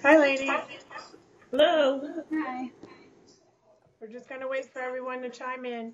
Hi, ladies. Hello. Hi. We're just going to wait for everyone to chime in.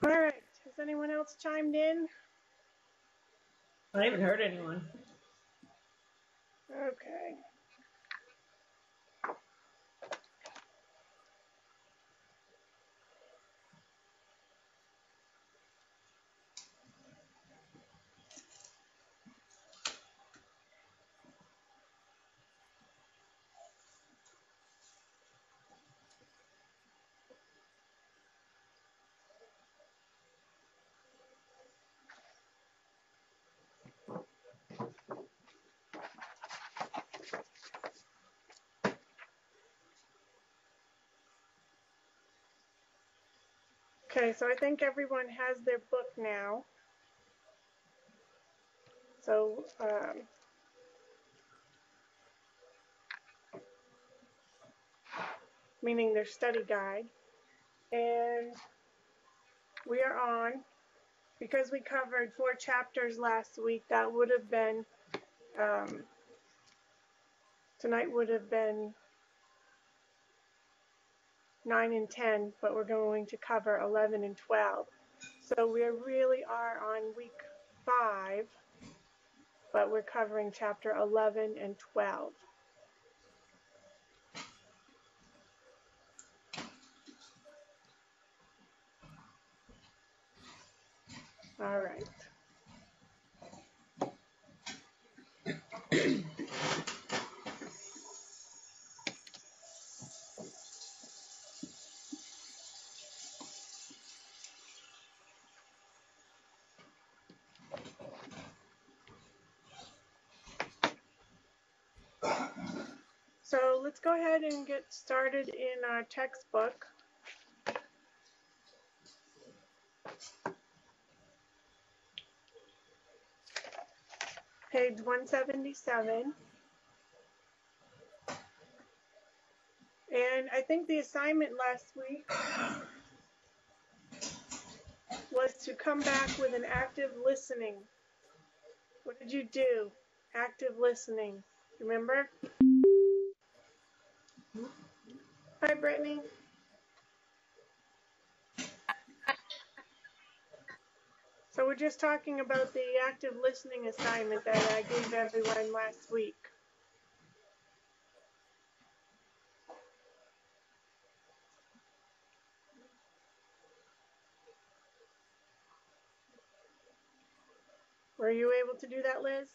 All right. Has anyone else chimed in? I haven't heard anyone. Okay. Okay, so I think everyone has their book now. So, meaning their study guide. And we are on, because we covered 4 chapters last week, that would have been, tonight would have been 9 and 10, but we're going to cover 11 and 12. So we really are on week 5, but we're covering chapter 11 and 12. All right. So let's go ahead and get started in our textbook. Page 177. And I think the assignment last week was to come back with an active listening. What did you do? Active listening. Remember? Hi, Brittany. So we're just talking about the active listening assignment that I gave everyone last week. Were you able to do that, Liz?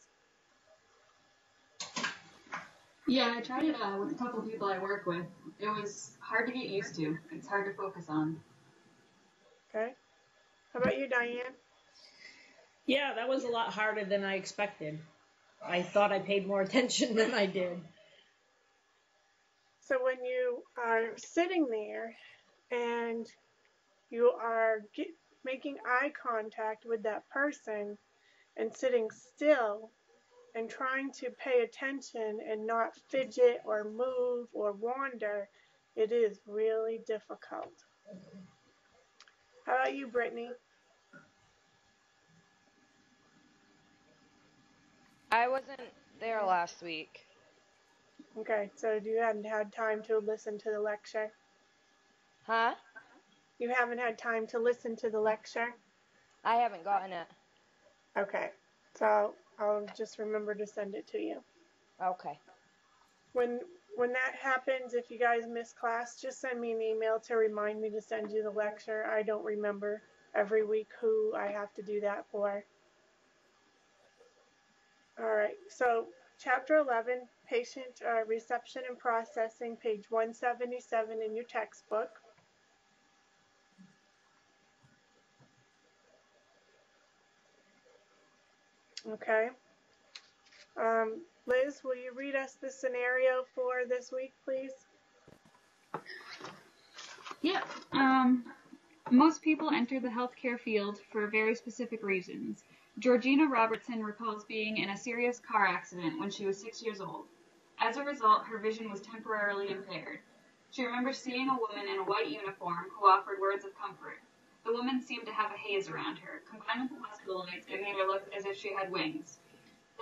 Yeah, I tried it with a couple of people I work with. It was hard to get used to. It's hard to focus on. Okay. How about you, Diane? Yeah, that was a lot harder than I expected. I thought I paid more attention than I did. So when you are sitting there and you are making eye contact with that person and sitting still and trying to pay attention and not fidget or move or wander, it is really difficult. How about you, Brittany? I wasn't there last week. Okay, so you hadn't had time to listen to the lecture? Huh? You haven't had time to listen to the lecture? I haven't gotten it. Okay, so I'll just remember to send it to you. Okay. When that happens, if you guys miss class, just send me an email to remind me to send you the lecture. I don't remember every week who I have to do that for. All right, so chapter 11, patient reception and processing, page 177 in your textbook. Okay. Liz, will you read us the scenario for this week, please? Yep. Most people enter the healthcare field for very specific reasons. Georgina Robertson recalls being in a serious car accident when she was 6 years old. As a result, her vision was temporarily impaired. She remembers seeing a woman in a white uniform who offered words of comfort. The woman seemed to have a haze around her. Combined with the hospital lights, it made her look as if she had wings.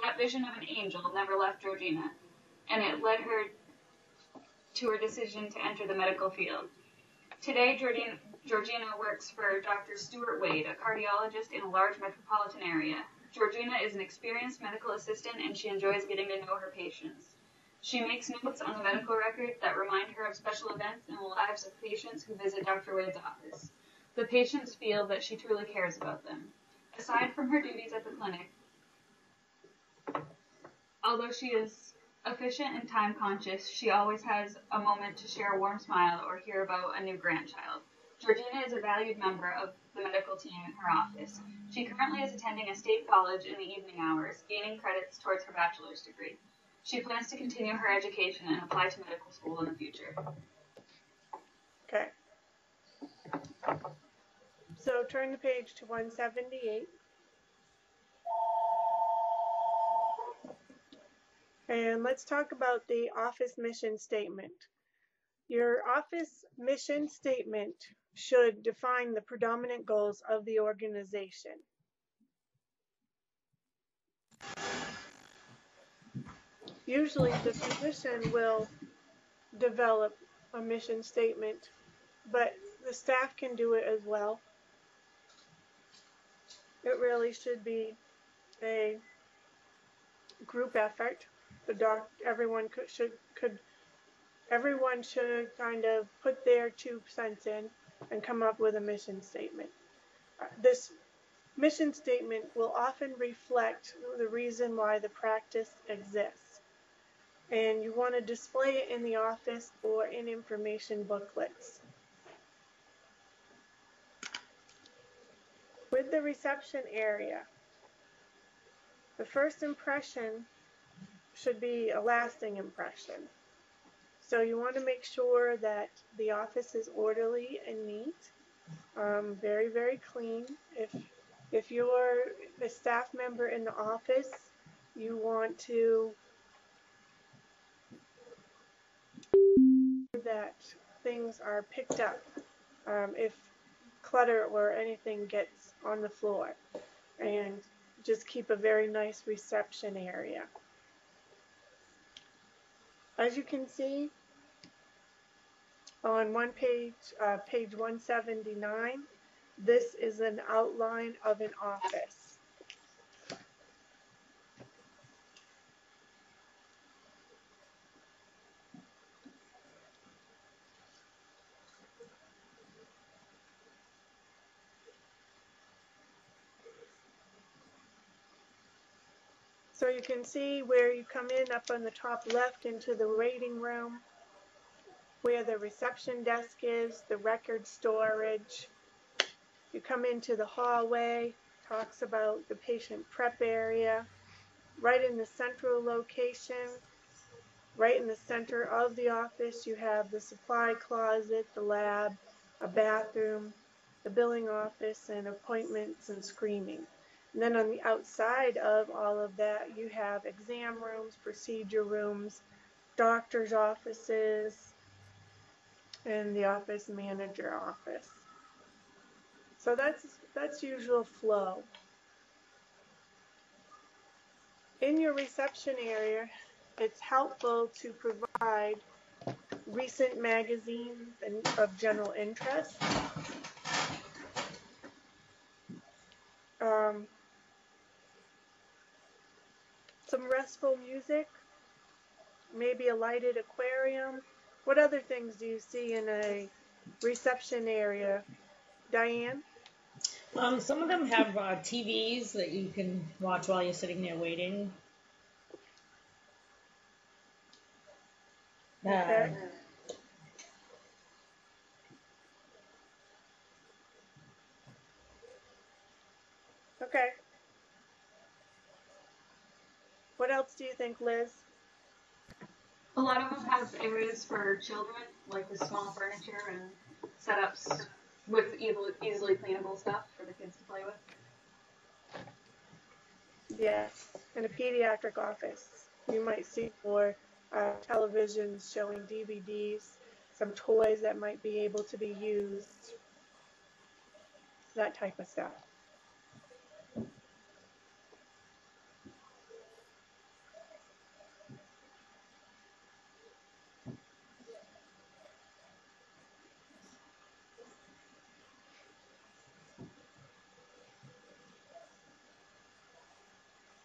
That vision of an angel never left Georgina, and it led her to her decision to enter the medical field. Today, Georgina works for Dr. Stuart Wade, a cardiologist in a large metropolitan area. Georgina is an experienced medical assistant and she enjoys getting to know her patients. She makes notes on the medical record that remind her of special events in the lives of patients who visit Dr. Wade's office. The patients feel that she truly cares about them. Aside from her duties at the clinic, although she is efficient and time conscious, she always has a moment to share a warm smile or hear about a new grandchild. Georgina is a valued member of the medical team in her office. She currently is attending a state college in the evening hours, gaining credits towards her bachelor's degree. She plans to continue her education and apply to medical school in the future. Okay. So turn the page to 178. And let's talk about the office mission statement. Your office mission statement should define the predominant goals of the organization. Usually the physician will develop a mission statement, but the staff can do it as well. It really should be a group effort. Everyone should kind of put their 2 cents in and come up with a mission statement. This mission statement will often reflect the reason why the practice exists. And you want to display it in the office or in information booklets. With the reception area, the first impression should be a lasting impression. So you want to make sure that the office is orderly and neat, very, very clean. If you're a staff member in the office, you want to that things are picked up if clutter or anything gets on the floor, and just keep a very nice reception area. As you can see on page 179, this is an outline of an office. So you can see where you come in up on the top left into the waiting room, where the reception desk is, the record storage. You come into the hallway, talks about the patient prep area. Right in the central location, right in the center of the office, you have the supply closet, the lab, a bathroom, the billing office, and appointments and screening. And then on the outside of all of that, you have exam rooms, procedure rooms, doctor's offices, and the office manager office. So that's usual flow. In your reception area, it's helpful to provide recent magazines of general interest. Some restful music, maybe a lighted aquarium. What other things do you see in a reception area, Diane? Some of them have TVs that you can watch while you're sitting there waiting. Okay. Okay. What else do you think, Liz? A lot of them have areas for children, like with small furniture and setups with easily cleanable stuff for the kids to play with. Yes, in a pediatric office, you might see more televisions showing DVDs, some toys that might be able to be used, that type of stuff.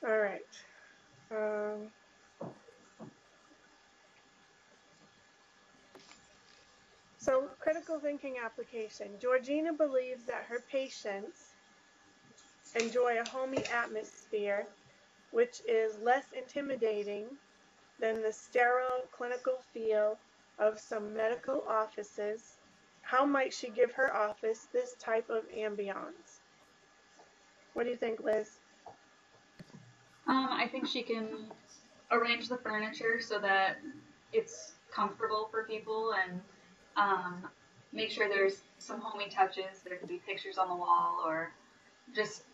All right. Um, so, critical thinking application. Georgina believes that her patients enjoy a homey atmosphere, which is less intimidating than the sterile clinical feel of some medical offices. How might she give her office this type of ambiance? What do you think, Liz? I think she can arrange the furniture so that it's comfortable for people and make sure there's some homey touches. There could be pictures on the wall or just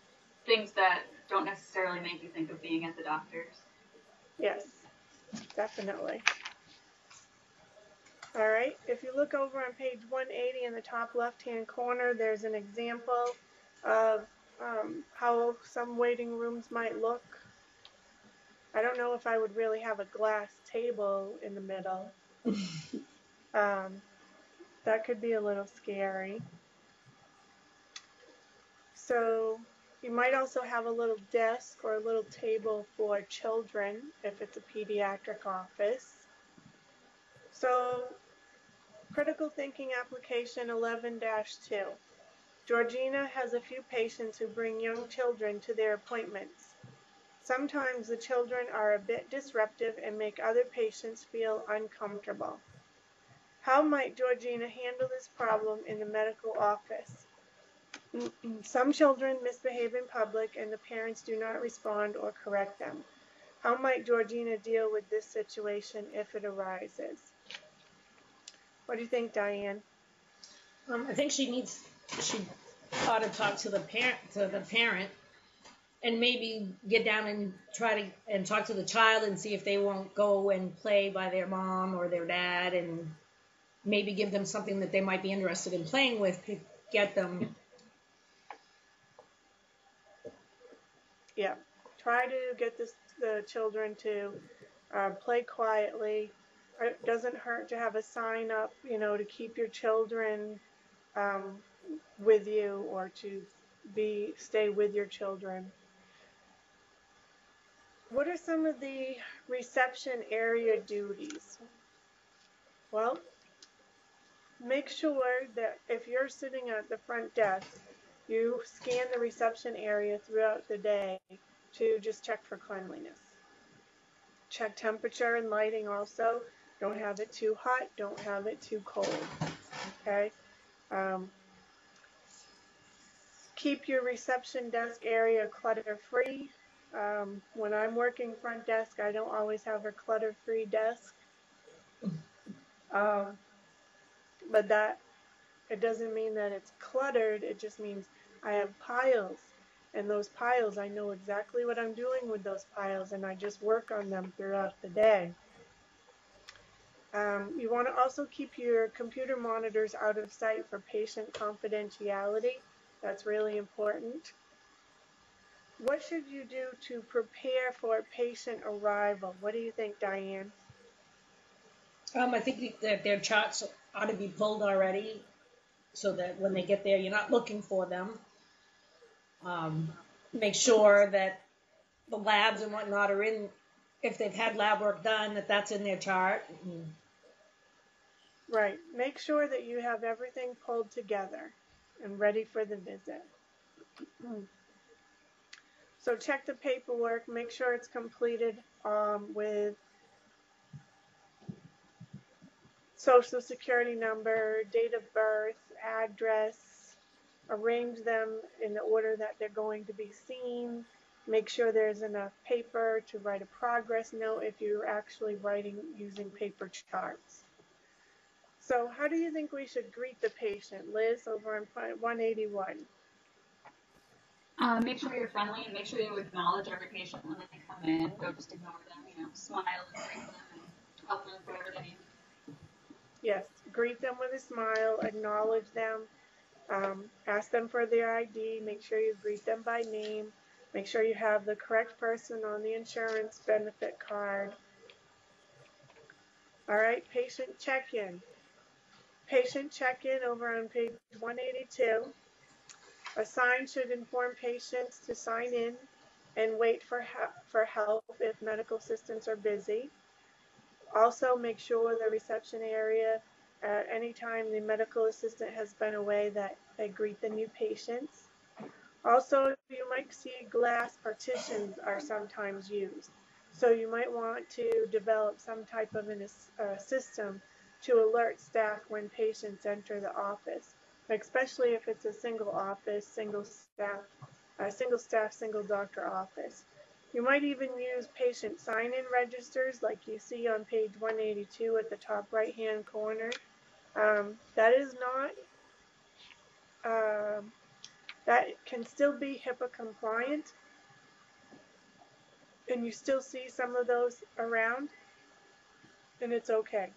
things that don't necessarily make you think of being at the doctor's. Yes, definitely. All right, if you look over on page 180 in the top left-hand corner, there's an example of how some waiting rooms might look. I don't know if I would really have a glass table in the middle. That could be a little scary. So you might also have a little desk or a little table for children if it's a pediatric office. So critical thinking application 11-2. Georgina has a few patients who bring young children to their appointments. Sometimes the children are a bit disruptive and make other patients feel uncomfortable. How might Georgina handle this problem in the medical office? Some children misbehave in public and the parents do not respond or correct them. How might Georgina deal with this situation if it arises? What do you think, Diane? I think she ought to talk to the parent, and maybe get down and try to and talk to the child and see if they won't go and play by their mom or their dad, and maybe give them something that they might be interested in playing with to get them. Yeah, try to get the children to play quietly. It doesn't hurt to have a sign up, to keep your children with you or to stay with your children. What are some of the reception area duties? Well, make sure that if you're sitting at the front desk, you scan the reception area throughout the day to just check for cleanliness. Check temperature and lighting also. Don't have it too hot, don't have it too cold. Okay? Keep your reception desk area clutter-free. When I'm working front desk, I don't always have a clutter-free desk. But it doesn't mean that it's cluttered, it just means I have piles. And those piles, I know exactly what I'm doing with those piles, and I just work on them throughout the day. You want to also keep your computer monitors out of sight for patient confidentiality. That's really important. What should you do to prepare for patient arrival? What do you think, Diane? I think that their charts ought to be pulled already, so that when they get there, you're not looking for them. Make sure that the labs and whatnot are in, if they've had lab work done, that's in their chart. Right. Make sure that you have everything pulled together and ready for the visit. So check the paperwork, make sure it's completed with social security number, date of birth, address, arrange them in the order that they're going to be seen, make sure there's enough paper to write a progress note if you're actually writing using paper charts. So how do you think we should greet the patient? Liz, over on 181. Make sure you're friendly and make sure you acknowledge every patient when they come in. Don't just ignore them, smile and greet them and help them forward any. Yes, greet them with a smile, acknowledge them, ask them for their ID, make sure you greet them by name, make sure you have the correct person on the insurance benefit card. All right, patient check-in. Patient check-in over on page 182. A sign should inform patients to sign in and wait for help if medical assistants are busy. Also, make sure the reception area, anytime the medical assistant has been away, that they greet the new patients. Also, you might see glass partitions are sometimes used. So you might want to develop some type of a system to alert staff when patients enter the office, especially if it's a single office, single staff, single doctor office. You might even use patient sign-in registers like you see on page 182 at the top right-hand corner. That is not um, that can still be HIPAA compliant, and you still see some of those around, and it's okay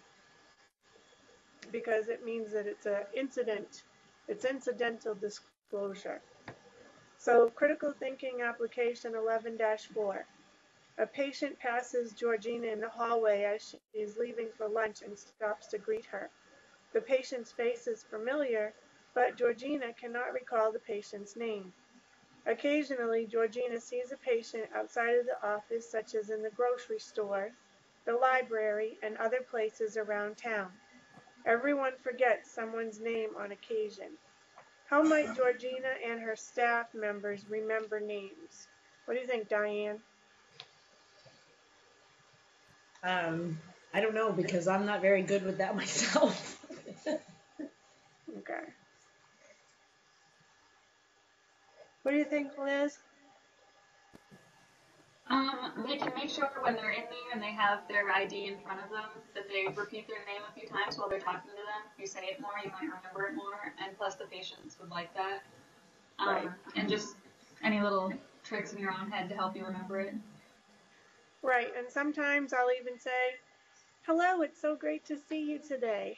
because it means that it's incidental disclosure. So critical thinking application 11-4. A patient passes Georgina in the hallway as she is leaving for lunch and stops to greet her. The patient's face is familiar, but Georgina cannot recall the patient's name. Occasionally, Georgina sees a patient outside of the office, such as in the grocery store, the library, and other places around town. Everyone forgets someone's name on occasion. How might Georgina and her staff members remember names? What do you think, Diane? I don't know because I'm not very good with that myself. Okay. What do you think, Liz? They can make sure when they're in there and they have their ID in front of them that they repeat their name a few times while they're talking to them. If you say it more, you might remember it more, and plus the patients would like that. Right. And just any little tricks in your own head to help you remember it. Right, and sometimes I'll even say, hello, it's so great to see you today.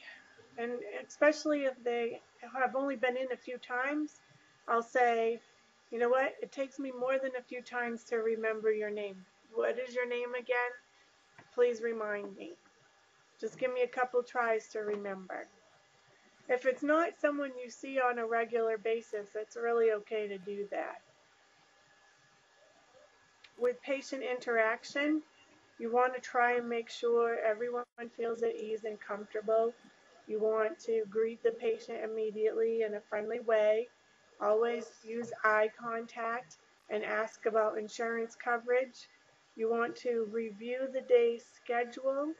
And especially if they have only been in a few times, I'll say, you know what, it takes me more than a few times to remember your name. What is your name again? Please remind me. Just give me a couple tries to remember. If it's not someone you see on a regular basis, it's really okay to do that. With patient interaction, you want to try and make sure everyone feels at ease and comfortable. You want to greet the patient immediately in a friendly way. Always use eye contact and ask about insurance coverage. You want to review the day's schedule.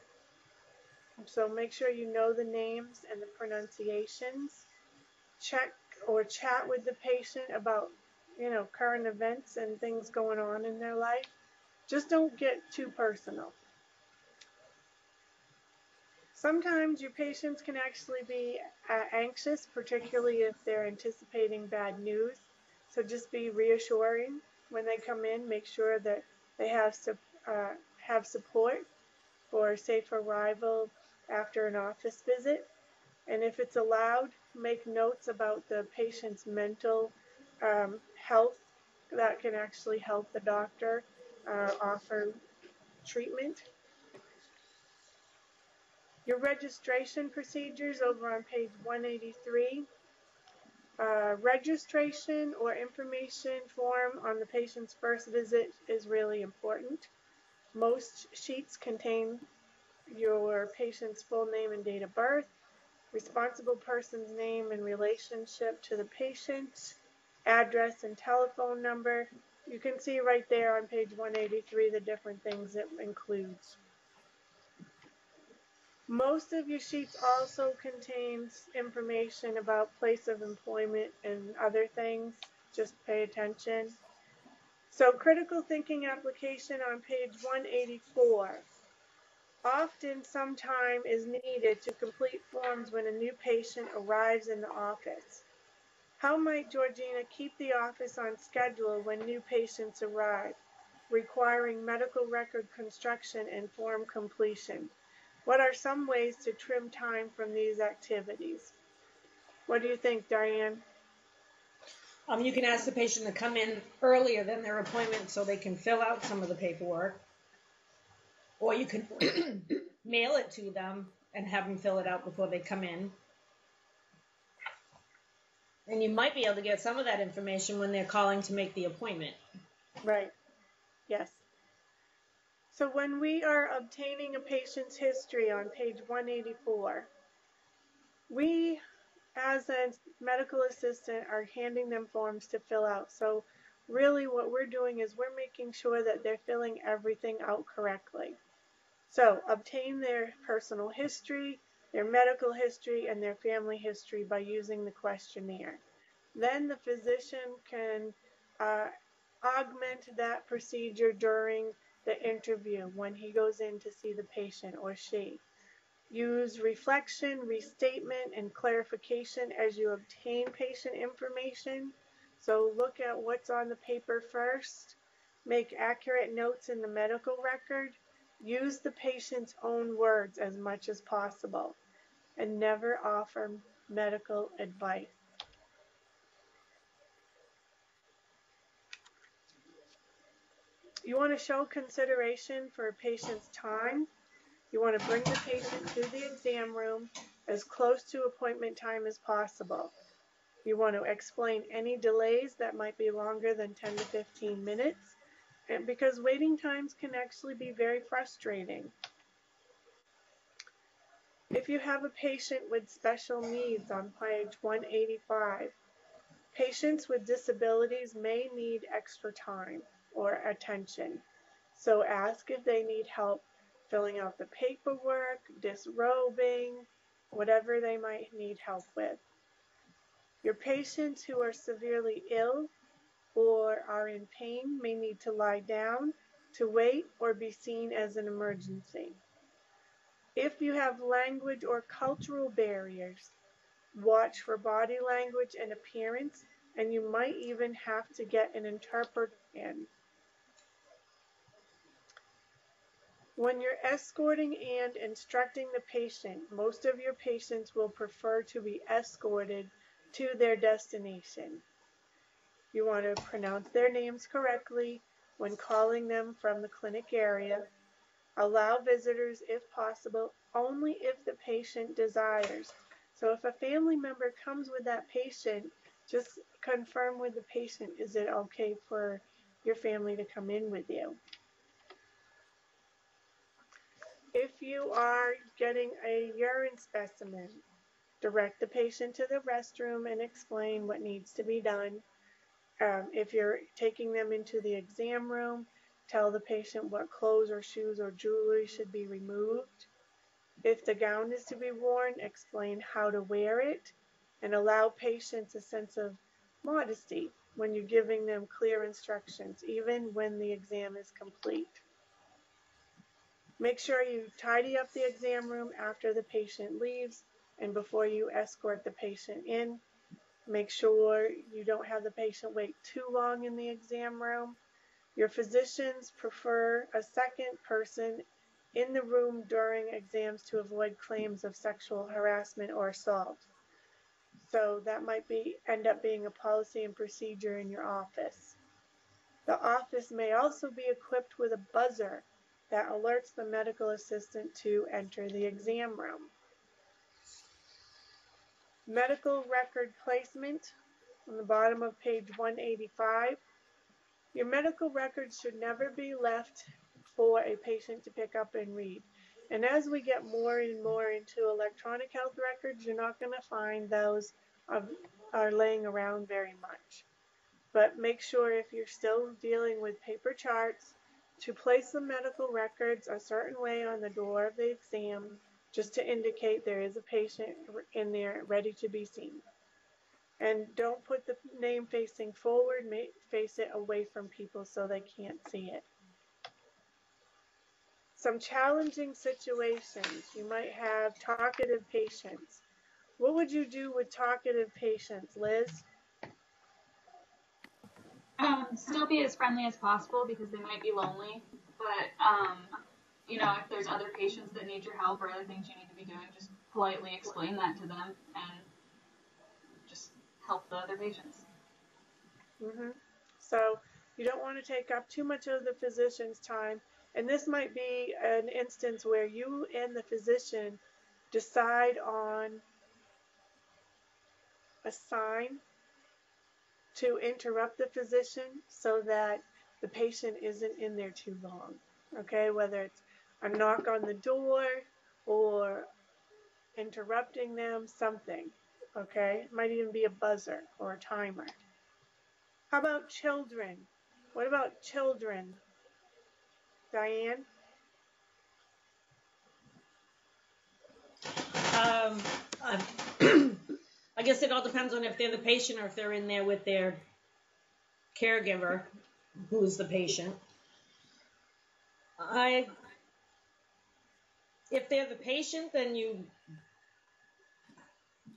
So make sure you know the names and the pronunciations. Check or chat with the patient about, current events and things going on in their life. Just don't get too personal. Sometimes your patients can actually be anxious, particularly if they're anticipating bad news. So just be reassuring when they come in. Make sure that they have support for a safe arrival after an office visit. And if it's allowed, make notes about the patient's mental health that can actually help the doctor offer treatment. Your registration procedures over on page 183. Registration or information form on the patient's first visit is really important. Most sheets contain your patient's full name and date of birth, responsible person's name in relationship to the patient, address and telephone number. You can see right there on page 183 the different things it includes. Most of your sheets also contains information about place of employment and other things. Just pay attention. So critical thinking application on page 184. Often some time is needed to complete forms when a new patient arrives in the office. How might Georgina keep the office on schedule when new patients arrive, requiring medical record construction and form completion? What are some ways to trim time from these activities? What do you think, Diane? You can ask the patient to come in earlier than their appointment so they can fill out some of the paperwork. Or you can mail it to them and have them fill it out before they come in. And you might be able to get some of that information when they're calling to make the appointment. Right. Yes. So when we are obtaining a patient's history on page 184, we, as a medical assistant, are handing them forms to fill out. So really what we're doing is we're making sure that they're filling everything out correctly. So obtain their personal history, their medical history, and their family history by using the questionnaire. Then the physician can augment that procedure during the interview when he goes in to see the patient or she. Use reflection, restatement, and clarification as you obtain patient information. So look at what's on the paper first. Make accurate notes in the medical record. Use the patient's own words as much as possible. And never offer medical advice. You want to show consideration for a patient's time. You want to bring the patient to the exam room as close to appointment time as possible. You want to explain any delays that might be longer than 10 to 15 minutes, and because waiting times can actually be very frustrating. If you have a patient with special needs on page 185, patients with disabilities may need extra time or attention. So ask if they need help filling out the paperwork, disrobing, whatever they might need help with. Your patients who are severely ill or are in pain may need to lie down, to wait, or be seen as an emergency. If you have language or cultural barriers, watch for body language and appearance, and you might even have to get an interpreter in. When you're escorting and instructing the patient, most of your patients will prefer to be escorted to their destination. You want to pronounce their names correctly when calling them from the clinic area. Allow visitors, if possible, only if the patient desires. So if a family member comes with that patient, just confirm with the patient, is it okay for your family to come in with you? If you are getting a urine specimen, direct the patient to the restroom and explain what needs to be done. If you're taking them into the exam room, tell the patient what clothes or shoes or jewelry should be removed. If the gown is to be worn, explain how to wear it, and allow patients a sense of modesty when you're giving them clear instructions, even when the exam is complete. Make sure you tidy up the exam room after the patient leaves and before you escort the patient in. Make sure you don't have the patient wait too long in the exam room. Your physicians prefer a second person in the room during exams to avoid claims of sexual harassment or assault. So that might end up being a policy and procedure in your office. The office may also be equipped with a buzzer that alerts the medical assistant to enter the exam room. Medical record placement on the bottom of page 185. Your medical records should never be left for a patient to pick up and read. And as we get more and more into electronic health records, you're not going to find those are laying around very much. But make sure if you're still dealing with paper charts to place the medical records a certain way on the door of the exam, just to indicate there is a patient in there ready to be seen. And don't put the name facing forward, face it away from people so they can't see it. Some challenging situations. You might have talkative patients. What would you do with talkative patients, Liz? Still be as friendly as possible because they might be lonely, but if there's other patients that need your help or other things you need to be doing, just politely explain that to them and just help the other patients. So you don't want to take up too much of the physician's time, and this might be an instance where you and the physician decide on a sign to interrupt the physician so that the patient isn't in there too long, okay? Whether it's a knock on the door or interrupting them, something, okay? It might even be a buzzer or a timer. How about children? What about children? Diane? Um, I I guess it all depends on if they're the patient or if they're in there with their caregiver, who's the patient. If they're the patient, then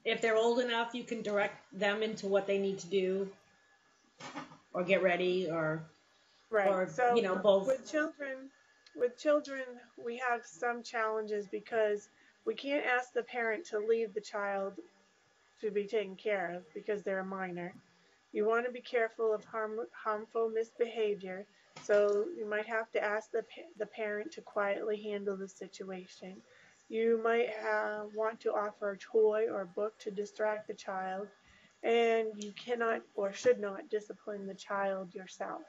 if they're old enough, you can direct them into what they need to do, or get ready, or Right. So both. with children, we have some challenges because we can't ask the parent to leave the child to be taken care of because they're a minor. You want to be careful of harmful misbehavior, so you might have to ask the parent to quietly handle the situation. You might want to offer a toy or book to distract the child, and you cannot or should not discipline the child yourself.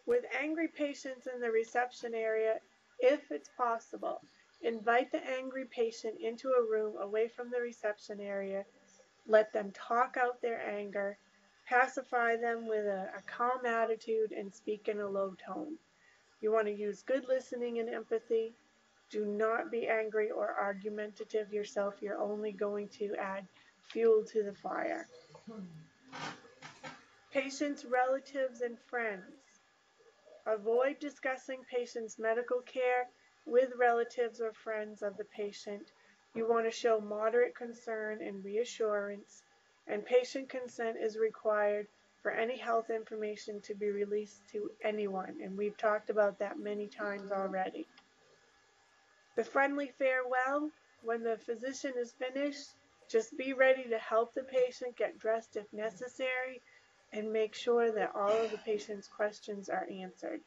With angry patients in the reception area, if it's possible, invite the angry patient into a room away from the reception area. Let them talk out their anger, pacify them with a calm attitude, and speak in a low tone. You want to use good listening and empathy. Do not be angry or argumentative yourself. You're only going to add fuel to the fire. Patients, relatives, and friends. Avoid discussing patient's medical care with relatives or friends of the patient. You want to show moderate concern and reassurance, and patient consent is required for any health information to be released to anyone, and we've talked about that many times already. The friendly farewell, when the physician is finished, just be ready to help the patient get dressed if necessary, and make sure that all of the patient's questions are answered.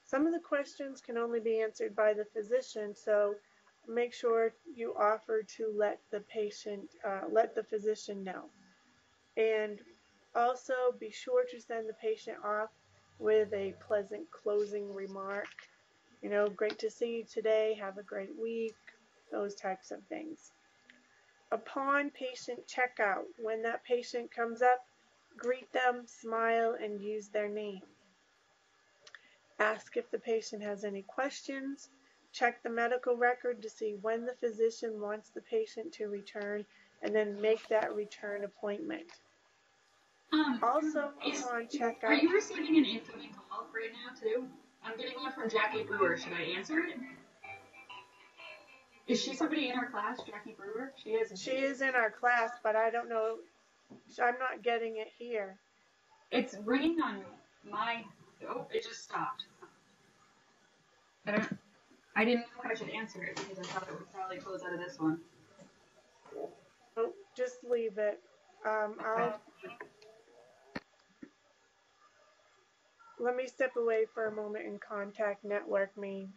Some of the questions can only be answered by the physician, so make sure you offer to let the physician know. And also be sure to send the patient off with a pleasant closing remark. Great to see you today. Have a great week. Those types of things. Upon patient checkout, when that patient comes up, greet them, smile, and use their name. Ask if the patient has any questions. Check the medical record to see when the physician wants the patient to return, and then make that return appointment. Also, upon checkout... Are you receiving an incoming call right now, too? I'm getting one from Jackie Brewer. Should I answer it? Is she somebody in our class, Jackie Brewer? She is. She is in our class, but I don't know. I'm not getting it here. It's ringing on my... Oh, it just stopped. I didn't know if I should answer it because I thought it would probably close out of this one. Oh, just leave it. Let me step away for a moment and contact network me.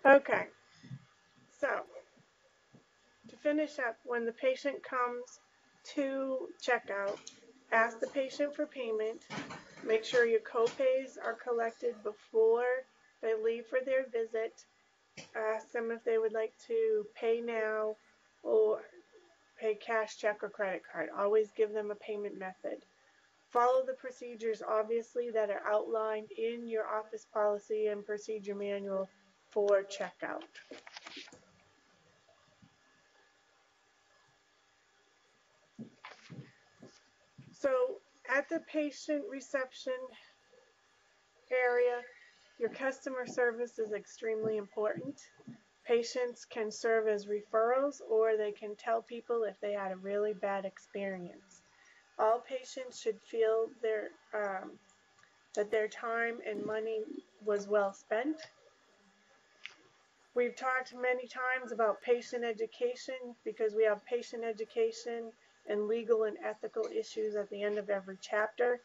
Okay, so to finish up, when the patient comes to checkout, ask the patient for payment. Make sure your copays are collected before they leave for their visit. Ask them if they would like to pay now or pay cash, check, or credit card. Always give them a payment method. Follow the procedures, obviously, that are outlined in your office policy and procedure manual for checkout. So at the patient reception area, your customer service is extremely important. Patients can serve as referrals, or they can tell people if they had a really bad experience. All patients should feel that their time and money was well spent. We've talked many times about patient education because we have patient education and legal and ethical issues at the end of every chapter.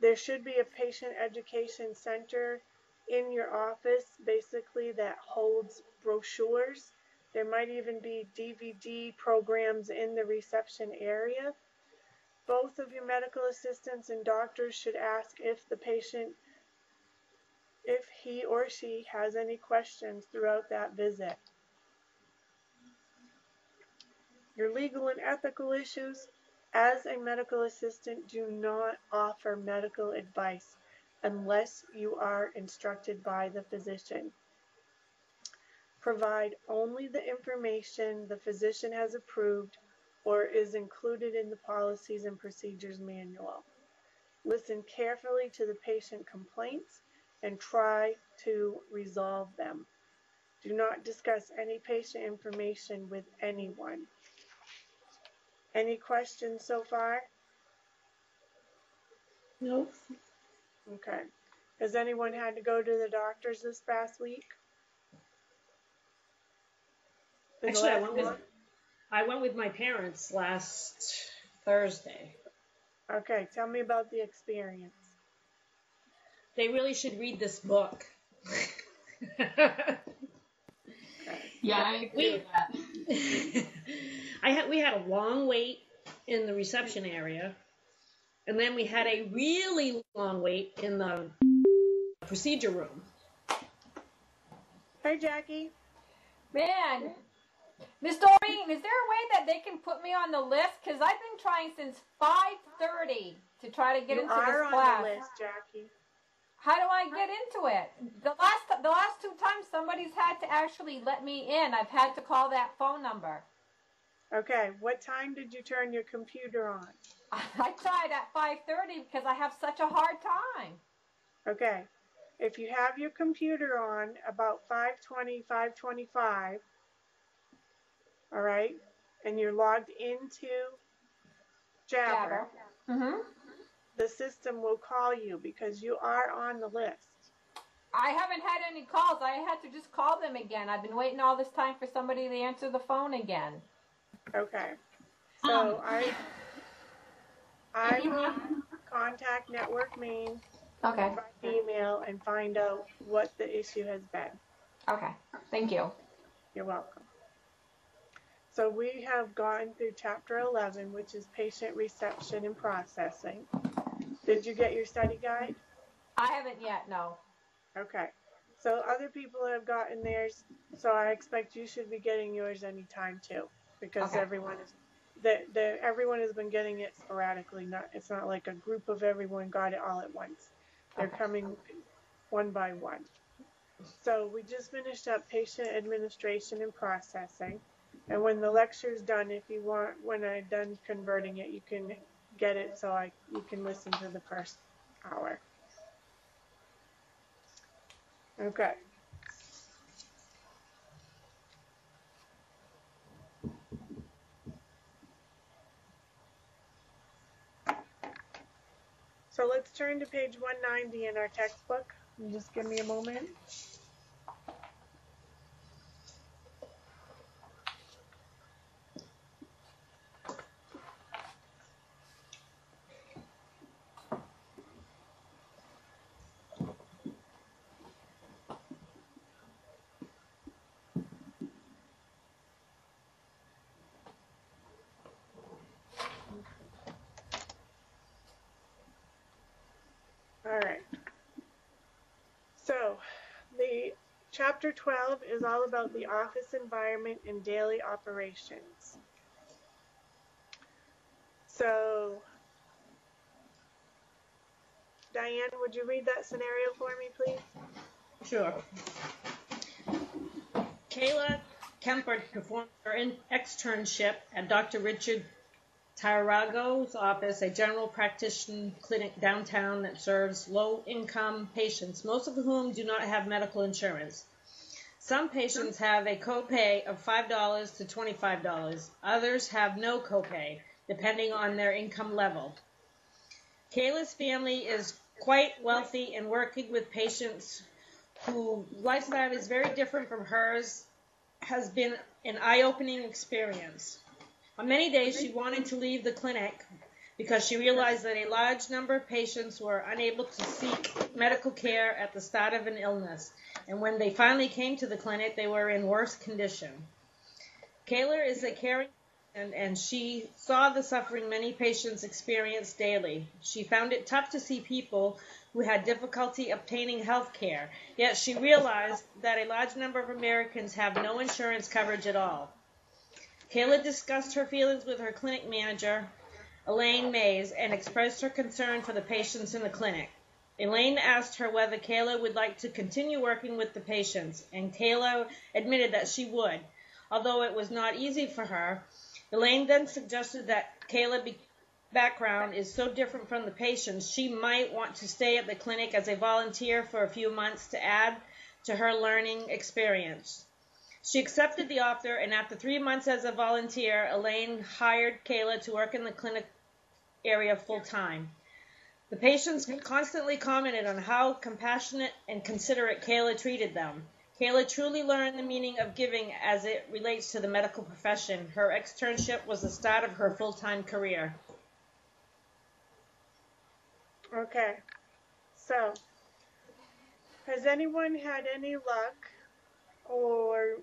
There should be a patient education center in your office, basically, that holds brochures. There might even be DVD programs in the reception area. Both of your medical assistants and doctors should ask if the patient, if he or she has any questions throughout that visit. Your legal and ethical issues. As a medical assistant, do not offer medical advice unless you are instructed by the physician. Provide only the information the physician has approved or is included in the policies and procedures manual. Listen carefully to the patient complaints and try to resolve them. Do not discuss any patient information with anyone. Any questions so far? Nope. Okay. Has anyone had to go to the doctors this past week? Actually, I went with my parents last Thursday. Okay, tell me about the experience. They really should read this book. Yeah, I agree with that. We had a long wait in the reception area, and then we had a really long wait in the procedure room. Hey, Jackie. Man, Miss Doreen, is there a way that they can put me on the list? Because I've been trying since 5:30 to try to get into this class. You are on the list, Jackie. How do I get into it? The last two times somebody's had to actually let me in. I've had to call that phone number. Okay, what time did you turn your computer on? I tried at 5:30 because I have such a hard time. Okay, if you have your computer on about 5:20, 5:25, all right, and you're logged into Jabber, the system will call you because you are on the list. I haven't had any calls. I had to just call them again. I've been waiting all this time for somebody to answer the phone again. Okay, so I will contact Network Maine Okay. by email and find out what the issue has been. Okay. Thank you. You're welcome. So we have gone through Chapter 11, which is patient reception and processing. Did you get your study guide? I haven't yet, no. Okay. So other people have gotten theirs, so I expect you should be getting yours anytime too, because Okay. everyone has been getting it sporadically. It's not like a group of everyone got it all at once. They're coming one by one. So we just finished up patient administration and processing. And when the lecture's done, if you want, when I'm done converting it, you can get it so you can listen to the first hour. Okay. So let's turn to page 190 in our textbook. And just give me a moment. Chapter 12 is all about the office environment and daily operations. So, Diane, would you read that scenario for me, please? Sure. Kayla Kemper performed her externship at Dr. Richard Tarago's office, a general practitioner clinic downtown that serves low-income patients, most of whom do not have medical insurance. Some patients have a copay of $5 to $25. Others have no copay, depending on their income level. Kayla's family is quite wealthy and working with patients whose lifestyle is very different from hers has been an eye-opening experience. On many days, she wanted to leave the clinic because she realized that a large number of patients were unable to seek medical care at the start of an illness, and when they finally came to the clinic, they were in worse condition. Kayla is a caring and she saw the suffering many patients experience daily. She found it tough to see people who had difficulty obtaining health care, yet she realized that a large number of Americans have no insurance coverage at all. Kayla discussed her feelings with her clinic manager, Elaine Mays, and expressed her concern for the patients in the clinic. Elaine asked her whether Kayla would like to continue working with the patients, and Kayla admitted that she would, although it was not easy for her. Elaine then suggested that Kayla's background is so different from the patients, she might want to stay at the clinic as a volunteer for a few months to add to her learning experience. She accepted the offer, and after 3 months as a volunteer, Elaine hired Kayla to work in the clinic area full-time. The patients constantly commented on how compassionate and considerate Kayla treated them. Kayla truly learned the meaning of giving as it relates to the medical profession. Her externship was the start of her full-time career. Okay, so has anyone had any luck or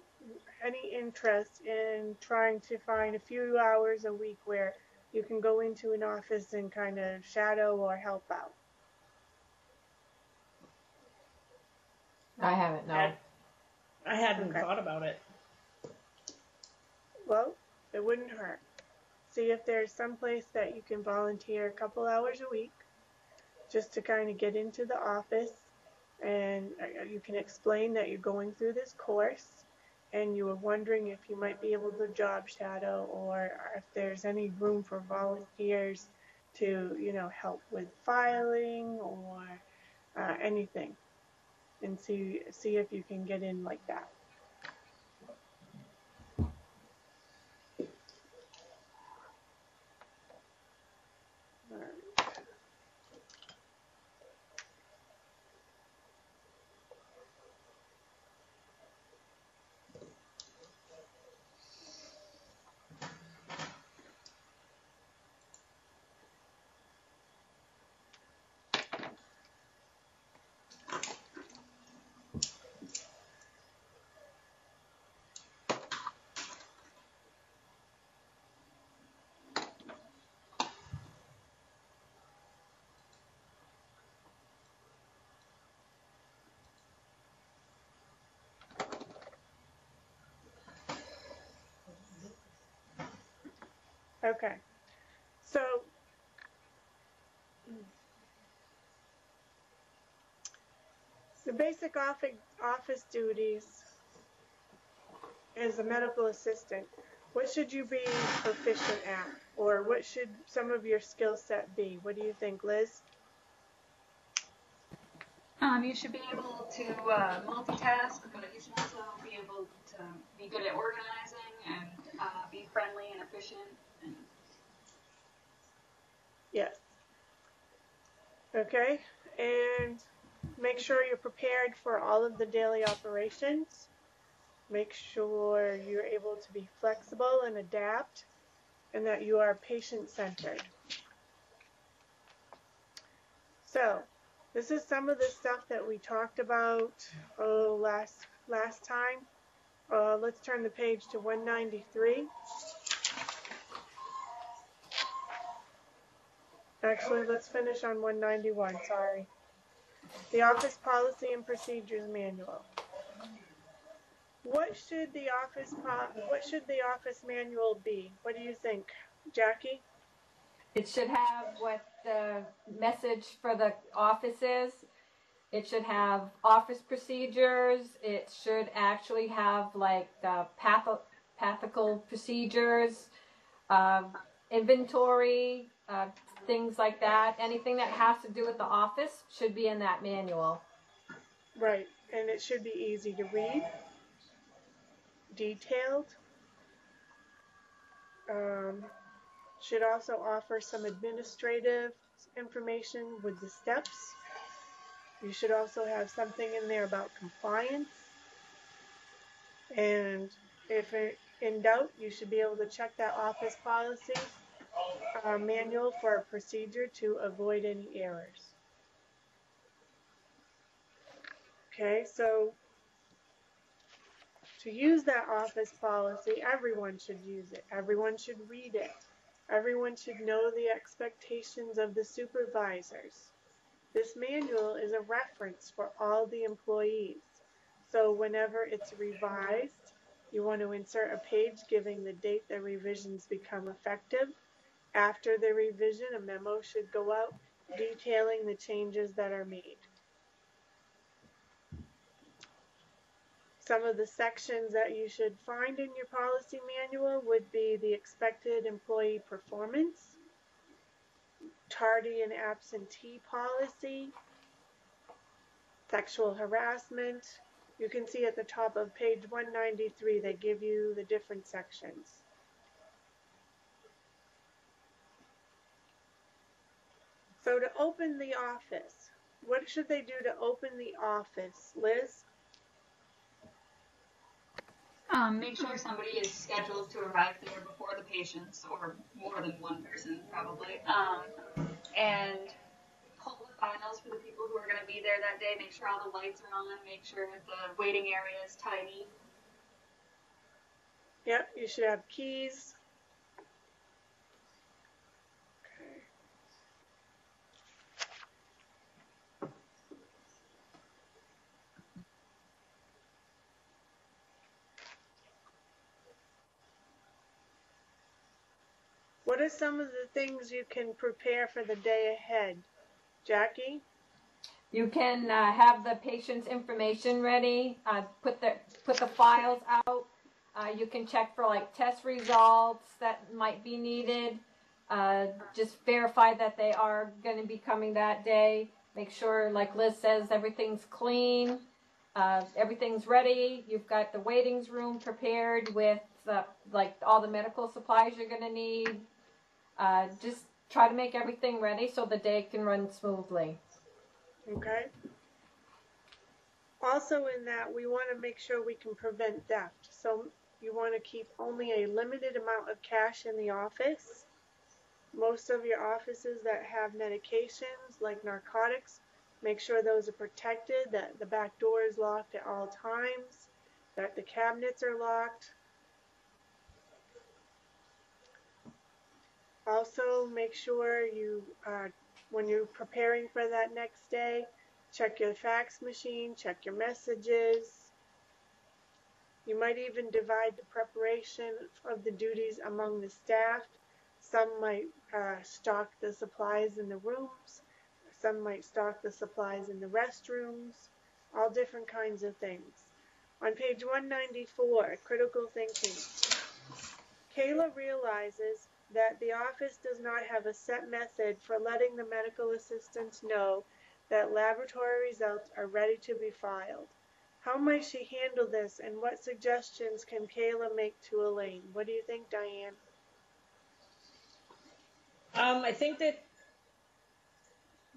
any interest in trying to find a few hours a week where you can go into an office and kind of shadow or help out? I haven't, no. I hadn't Okay. thought about it. Well, it wouldn't hurt. See if there's some place that you can volunteer a couple hours a week just to kind of get into the office, and you can explain that you're going through this course and you were wondering if you might be able to job shadow or if there's any room for volunteers to, help with filing or anything, and see if you can get in like that. All right. Okay, so the basic office duties as a medical assistant, what should you be proficient at, or what should some of your skill set be? What do you think, Liz? You should be able to multitask, but you should also be able to be good at organizing and be friendly and efficient. Yes. Okay, and make sure you're prepared for all of the daily operations. Make sure you're able to be flexible and adapt, and that you are patient-centered. So, this is some of the stuff that we talked about last time. Let's turn the page to 193. Actually, let's finish on 191, sorry. The Office Policy and Procedures Manual. What should the office manual be? What do you think, Jackie? It should have what the message for the office is. It should have office procedures. It should actually have like pathical procedures, uh, inventory, things like that. Anything that has to do with the office should be in that manual. Right, and it should be easy to read, detailed. Should also offer some administrative information with the steps. You should also have something in there about compliance. And if in doubt, you should be able to check that office policy manual for a procedure to avoid any errors. Okay, so to use that office policy, everyone should use it. Everyone should read it. Everyone should know the expectations of the supervisors. This manual is a reference for all the employees. So whenever it's revised, you want to insert a page giving the date the revisions become effective. After the revision, a memo should go out detailing the changes that are made. Some of the sections that you should find in your policy manual would be the expected employee performance, tardy and absentee policy, sexual harassment. You can see at the top of page 193, they give you the different sections. So to open the office, what should they do to open the office? Liz? Make sure somebody is scheduled to arrive there before the patients, or more than one person probably. And pull the files for the people who are going to be there that day. Make sure all the lights are on. Make sure the waiting area is tidy. Yep, you should have keys. Okay. What are some of the things you can prepare for the day ahead? Jackie? You can have the patient's information ready. Put the files out. You can check for like test results that might be needed. Just verify that they are going to be coming that day. Make sure, like Liz says, everything's clean. Everything's ready. You've got the waiting room prepared with like all the medical supplies you're going to need. Just try to make everything ready so the day can run smoothly. Okay. Also in that, we want to make sure we can prevent theft. So you want to keep only a limited amount of cash in the office. Most of your offices that have medications like narcotics, make sure those are protected, that the back door is locked at all times, that the cabinets are locked. Also, make sure you, when you're preparing for that next day, check your fax machine, check your messages. You might even divide the preparation of the duties among the staff. Some might stock the supplies in the rooms. Some might stock the supplies in the restrooms. All different kinds of things. On page 194, critical thinking. Kayla realizes that the office does not have a set method for letting the medical assistants know that laboratory results are ready to be filed. How might she handle this, and what suggestions can Kayla make to Elaine? What do you think, Diane? I think that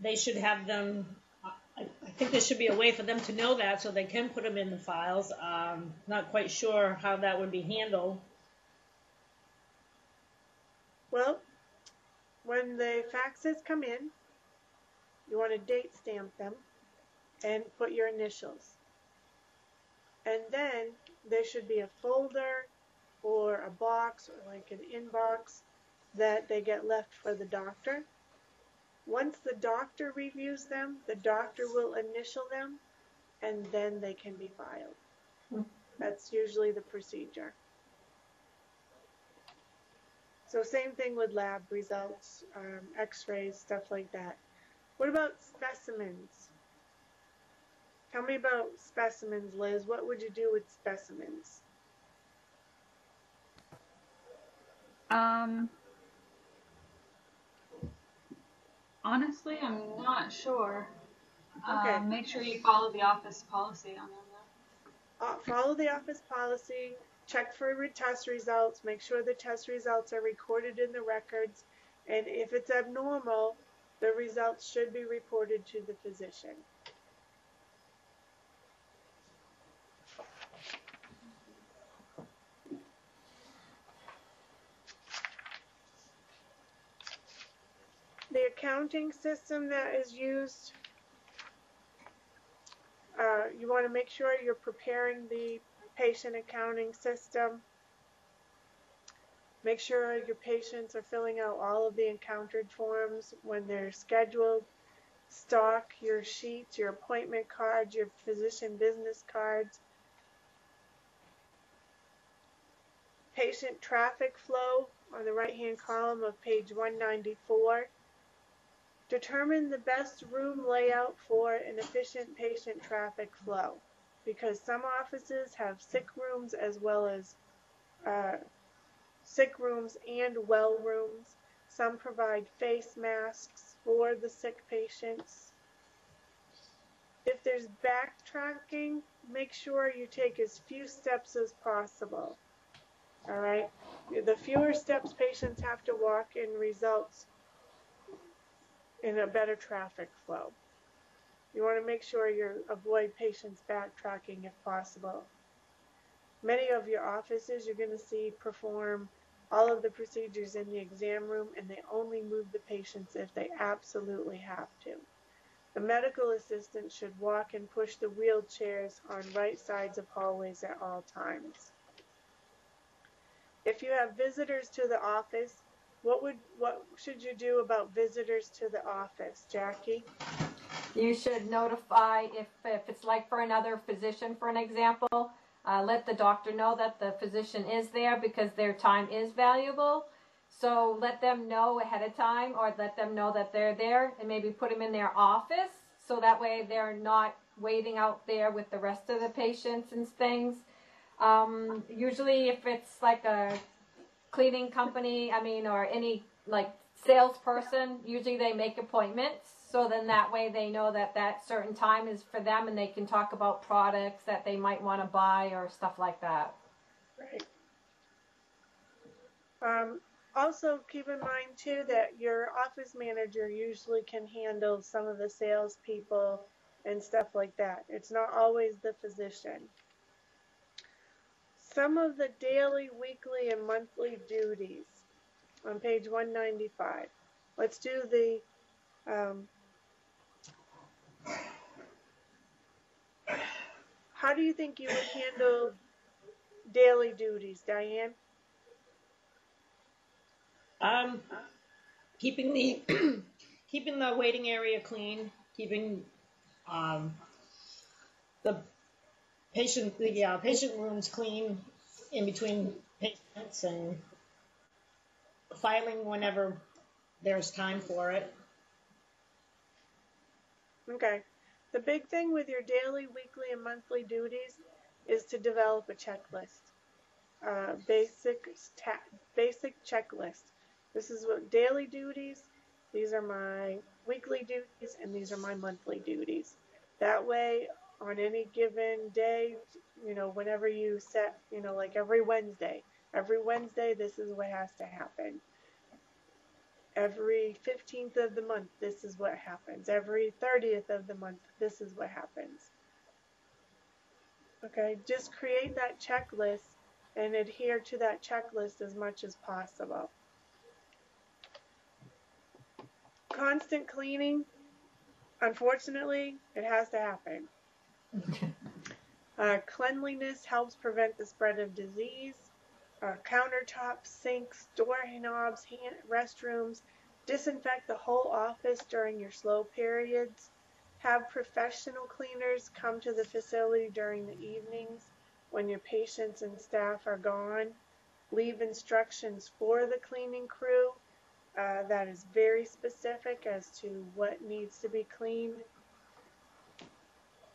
they should have them. I think there should be a way for them to know that so they can put them in the files. Not quite sure how that would be handled. Well, when the faxes come in, you want to date stamp them and put your initials. And then there should be a folder or a box or like an inbox that they get left for the doctor. Once the doctor reviews them, the doctor will initial them and then they can be filed. That's usually the procedure. So same thing with lab results, x-rays, stuff like that. What about specimens? Tell me about specimens, Liz. What would you do with specimens? Honestly, I'm not sure. Okay. Make sure you follow the office policy on that. Follow the office policy, check for test results, make sure the test results are recorded in the records, and if it's abnormal, the results should be reported to the physician. The accounting system that is used, you want to make sure you're preparing the patient accounting system. Make sure your patients are filling out all of the encountered forms when they're scheduled. Stock your sheets, your appointment cards, your physician business cards. Patient traffic flow on the right-hand column of page 194. Determine the best room layout for an efficient patient traffic flow, because some offices have sick rooms as well as sick rooms and well rooms. Some provide face masks for the sick patients. If there's backtracking, make sure you take as few steps as possible. All right? The fewer steps patients have to walk in results in a better traffic flow. You want to make sure you avoid patients backtracking if possible. Many of your offices you're going to see perform all of the procedures in the exam room, and they only move the patients if they absolutely have to. The medical assistant should walk and push the wheelchairs on right sides of hallways at all times. If you have visitors to the office, what should you do about visitors to the office, Jackie? You should notify if it's like for another physician, for an example. Let the doctor know that the physician is there because their time is valuable. So let them know ahead of time, or let them know that they're there, and maybe put them in their office so that way they're not waiting out there with the rest of the patients and things. Usually if it's like a cleaning company, or any like salesperson, usually they make appointments. So then that way they know that that certain time is for them, and they can talk about products that they might want to buy or stuff like that. Right. Also keep in mind too that your office manager usually can handle some of the salespeople and stuff like that. It's not always the physician. Some of the daily, weekly, and monthly duties on page 195. Let's do the how do you think you would handle daily duties, Diane? Keeping the keeping the waiting area clean, keeping the patient rooms clean in between patients, and filing whenever there's time for it. Okay. The big thing with your daily, weekly, and monthly duties is to develop a checklist. Basic checklist. This is what daily duties, these are my weekly duties, and these are my monthly duties. That way, on any given day, whenever you set, like every Wednesday, this is what has to happen. Every 15th of the month, this is what happens. Every 30th of the month, this is what happens. Okay, just create that checklist and adhere to that checklist as much as possible. Constant cleaning, unfortunately, it has to happen. Cleanliness helps prevent the spread of disease. Countertops, sinks, door knobs, restrooms. Disinfect the whole office during your slow periods. Have professional cleaners come to the facility during the evenings when your patients and staff are gone. Leave instructions for the cleaning crew that is very specific as to what needs to be cleaned.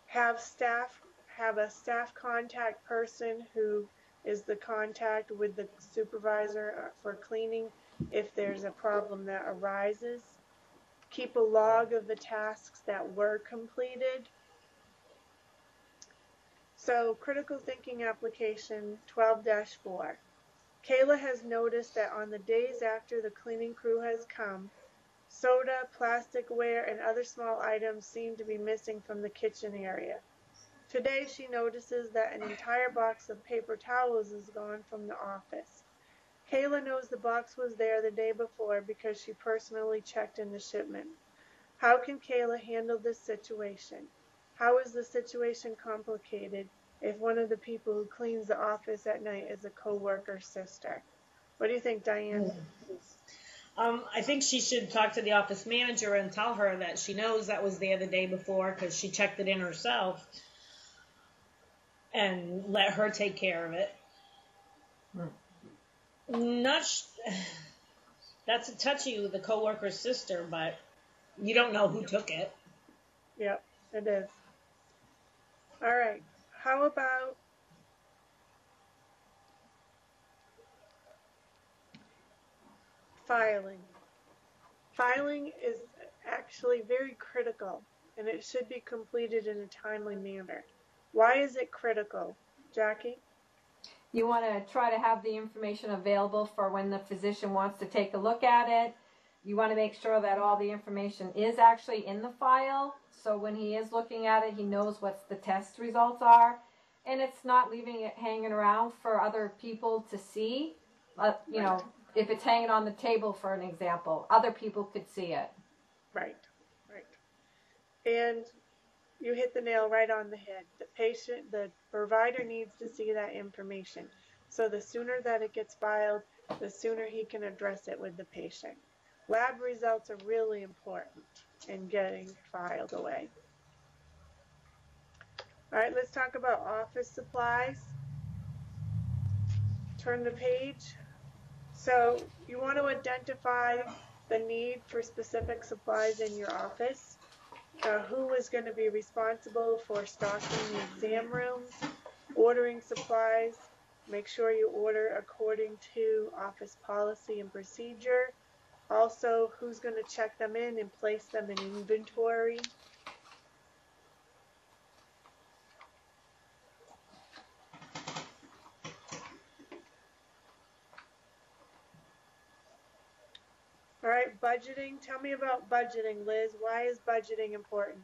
Have a staff contact person who is the contact with the supervisor for cleaning if there's a problem that arises. Keep a log of the tasks that were completed. So, critical thinking application 12-4. Kayla has noticed that on the days after the cleaning crew has come, soda, plasticware, and other small items seem to be missing from the kitchen area. Today she notices that an entire box of paper towels is gone from the office. Kayla knows the box was there the day before because she personally checked in the shipment. How can Kayla handle this situation? How is the situation complicated if one of the people who cleans the office at night is a coworker's sister? What do you think, Diane? I think she should talk to the office manager and tell her that she knows that was there the day before because she checked it in herself, and let her take care of it. That's a touchy with the coworker's sister, but you don't know who took it. Yep, it is. All right. How about filing? Filing is actually very critical, and it should be completed in a timely manner. Why is it critical, Jackie? You want to try to have the information available for when the physician wants to take a look at it. You want to make sure that all the information is actually in the file, so when he is looking at it, he knows what the test results are, and it's not leaving it hanging around for other people to see. You know, if it's hanging on the table, for an example, other people could see it. Right. And you hit the nail right on the head. The provider needs to see that information. So the sooner that it gets filed, the sooner he can address it with the patient. Lab results are really important in getting filed away. All right, let's talk about office supplies. Turn the page. So you want to identify the need for specific supplies in your office. Who is going to be responsible for stocking the exam rooms, ordering supplies. Make sure you order according to office policy and procedure. Also, who's going to check them in and place them in inventory. All right, budgeting. Tell me about budgeting, Liz. Why is budgeting important?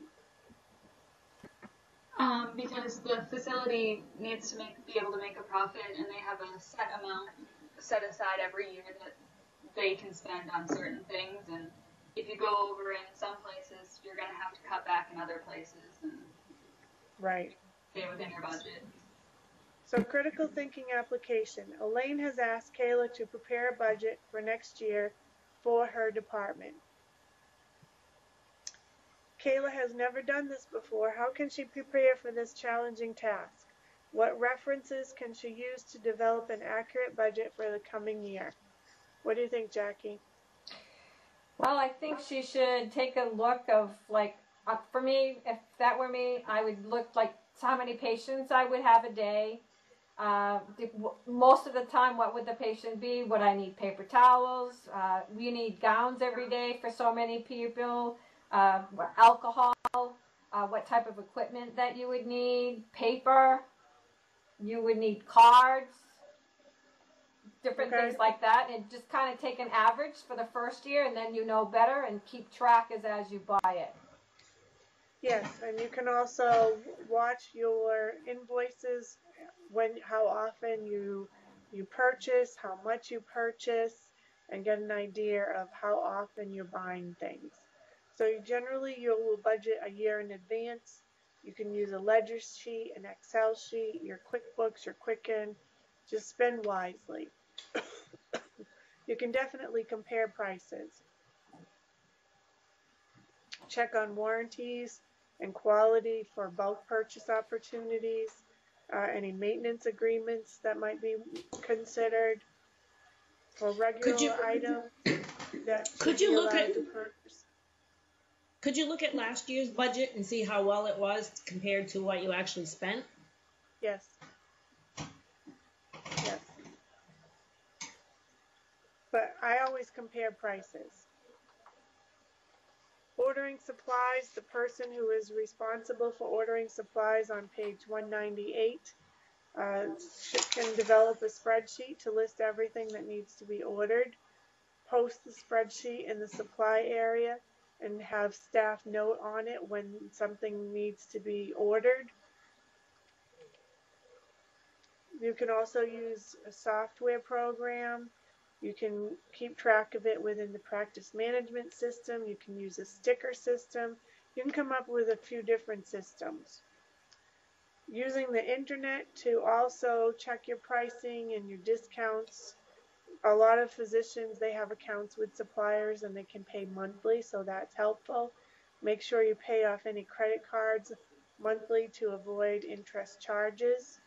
Because the facility needs to be able to make a profit, and they have a set amount set aside every year that they can spend on certain things. And if you go over in some places, you're going to have to cut back in other places and stay within your budget. So critical thinking application. Elaine has asked Kayla to prepare a budget for next year for her department. Kayla has never done this before. How can she prepare for this challenging task? What references can she use to develop an accurate budget for the coming year? What do you think, Jackie? Well, I think she should take a look of, like, for me, if that were me, I would look like how many patients I would have a day. Most of the time, what would the patient be? Would I need paper towels? We need gowns every day for so many people. Alcohol, what type of equipment that you would need, paper, you would need cards, different things like that, and just kind of take an average for the first year, and then you know better and keep track as you buy it. Yes, and you can also watch your invoices, how often you purchase, how much you purchase, and get an idea of how often you're buying things. So you will budget a year in advance. You can use a ledger sheet, an Excel sheet, your QuickBooks, your Quicken. Just spend wisely. You can definitely compare prices. Check on warranties and quality for bulk purchase opportunities. any maintenance agreements that might be considered for Could you regular items that could should be you look allowed at to purchase. could you look at last year's budget and see how well it was compared to what you actually spent? Yes. Yes. But I always compare prices. Ordering supplies, the person who is responsible for ordering supplies on page 198 can develop a spreadsheet to list everything that needs to be ordered, post the spreadsheet in the supply area, and have staff note on it when something needs to be ordered. You can also use a software program. You can keep track of it within the practice management system. You can use a sticker system. You can come up with a few different systems. Using the internet to also check your pricing and your discounts. A lot of physicians, they have accounts with suppliers and they can pay monthly, so that's helpful. Make sure you pay off any credit cards monthly to avoid interest charges.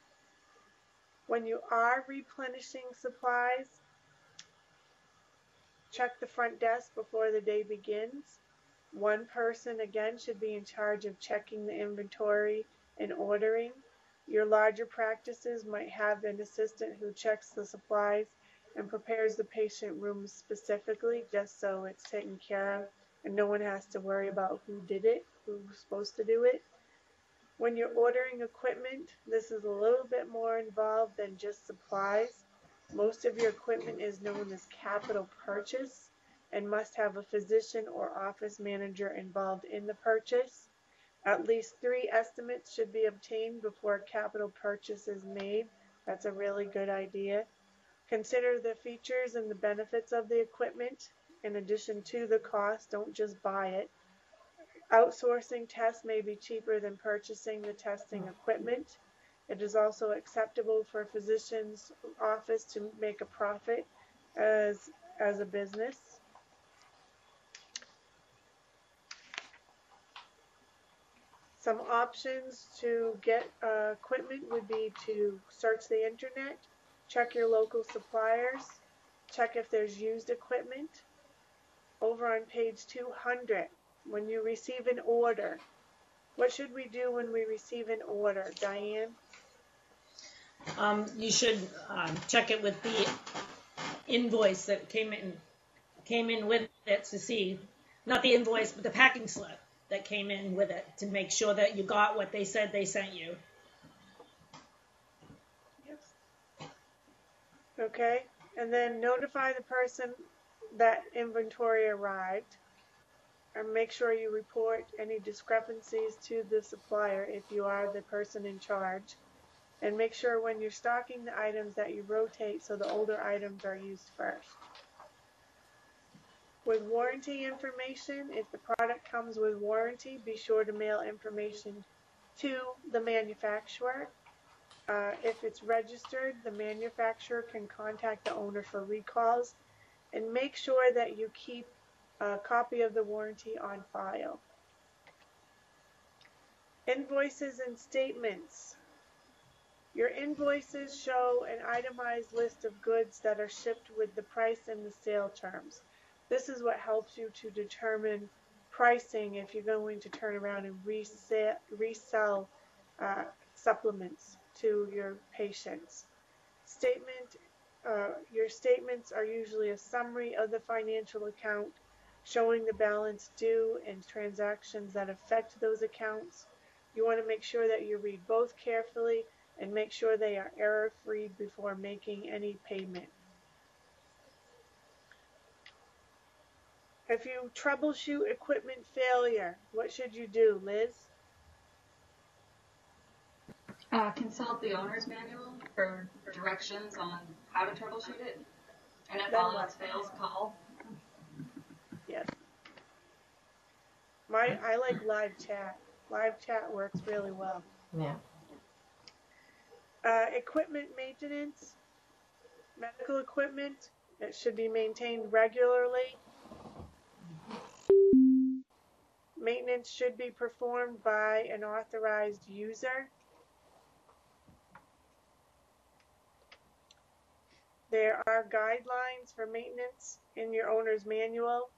When you are replenishing supplies, check the front desk before the day begins. One person, again, should be in charge of checking the inventory and ordering. Your larger practices might have an assistant who checks the supplies and prepares the patient rooms specifically just so it's taken care of and no one has to worry about who did it, who's supposed to do it. When you're ordering equipment, this is a little bit more involved than just supplies. Most of your equipment is known as capital purchase and must have a physician or office manager involved in the purchase. At least 3 estimates should be obtained before a capital purchase is made. That's a really good idea. Consider the features and the benefits of the equipment in addition to the cost. Don't just buy it. Outsourcing tests may be cheaper than purchasing the testing equipment. It is also acceptable for a physician's office to make a profit as a business. Some options to get equipment would be to search the internet, check your local suppliers, check if there's used equipment. Over on page 200, when you receive an order, what should we do when we receive an order, Diane? You should check it with the invoice that came in with it to see, not the invoice, but the packing slip that came in with it to make sure that you got what they said they sent you. Yes. Okay, and then notify the person that inventory arrived, and make sure you report any discrepancies to the supplier if you are the person in charge. And make sure when you're stocking the items that you rotate so the older items are used first. With warranty information, if the product comes with warranty, be sure to mail information to the manufacturer. If it's registered, the manufacturer can contact the owner for recalls, and make sure that you keep a copy of the warranty on file. Invoices and statements. Your invoices show an itemized list of goods that are shipped with the price and the sale terms. This is what helps you to determine pricing if you're going to turn around and resell supplements to your patients. Your statements are usually a summary of the financial account, showing the balance due and transactions that affect those accounts. You want to make sure that you read both carefully and make sure they are error-free before making any payment. If you troubleshoot equipment failure, what should you do, Liz? Consult the owner's manual for directions on how to troubleshoot it. And if Then all what? else fails, call. Yes. I like live chat. Live chat works really well. Yeah. Equipment maintenance, medical equipment, it should be maintained regularly. Maintenance should be performed by an authorized user. There are guidelines for maintenance in your owner's manual.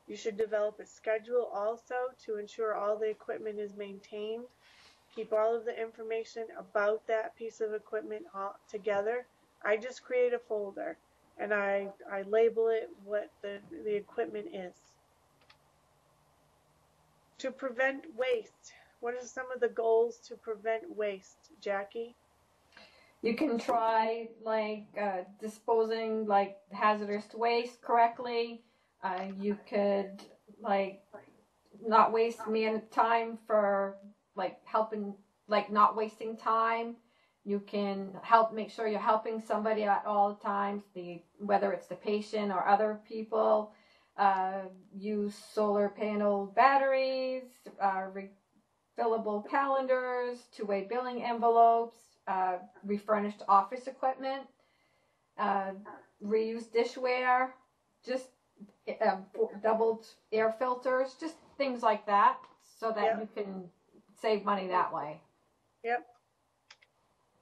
You should develop a schedule also to ensure all the equipment is maintained. Keep all of the information about that piece of equipment all together. I just create a folder and I label it what the equipment is. To prevent waste, what are some of the goals to prevent waste, Jackie? You can try disposing hazardous waste correctly. You could not waste time for helping, not wasting time. You can make sure you're helping somebody at all times, whether it's the patient or other people. Use solar panel batteries, refillable calendars, two-way billing envelopes, refurnished office equipment, reuse dishware, just doubled air filters, just things like that, so that you can save money that way. Yep.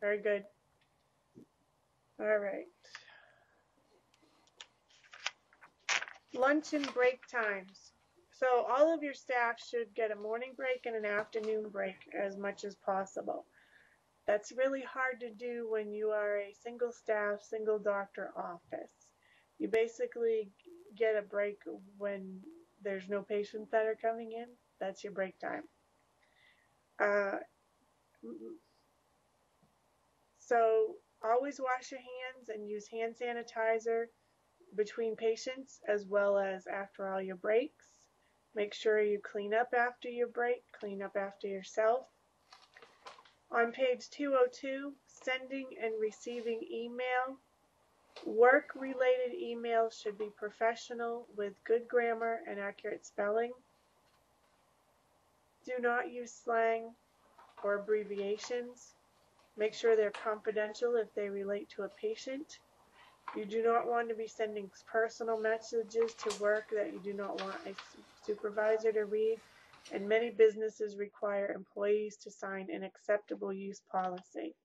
Very good. All right. Lunch and break times. So all of your staff should get a morning break and an afternoon break as much as possible. That's really hard to do when you are a single staff, single doctor office. You basically get a break when there's no patients that are coming in. That's your break time. So always wash your hands and use hand sanitizer between patients as well as after all your breaks. Make sure you clean up after your break, clean up after yourself. On page 202, sending and receiving email. Work-related emails should be professional with good grammar and accurate spelling. Do not use slang or abbreviations. Make sure they're confidential if they relate to a patient. You do not want to be sending personal messages to work that you do not want a supervisor to read, and many businesses require employees to sign an acceptable use policy.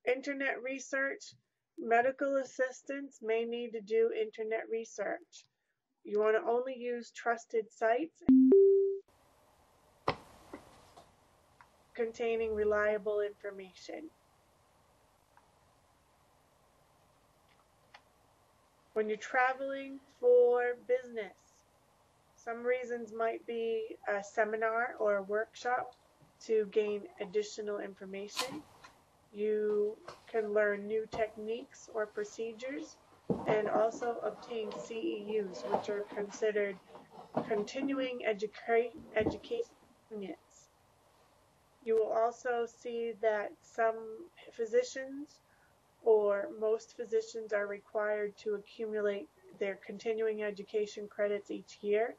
Internet research. Medical assistants may need to do internet research. You want to only use trusted sites containing reliable information. When you're traveling for business, some reasons might be a seminar or a workshop to gain additional information. You can learn new techniques or procedures and also obtain CEUs, which are considered continuing education units. You will also see that some physicians or most physicians are required to accumulate their continuing education credits each year.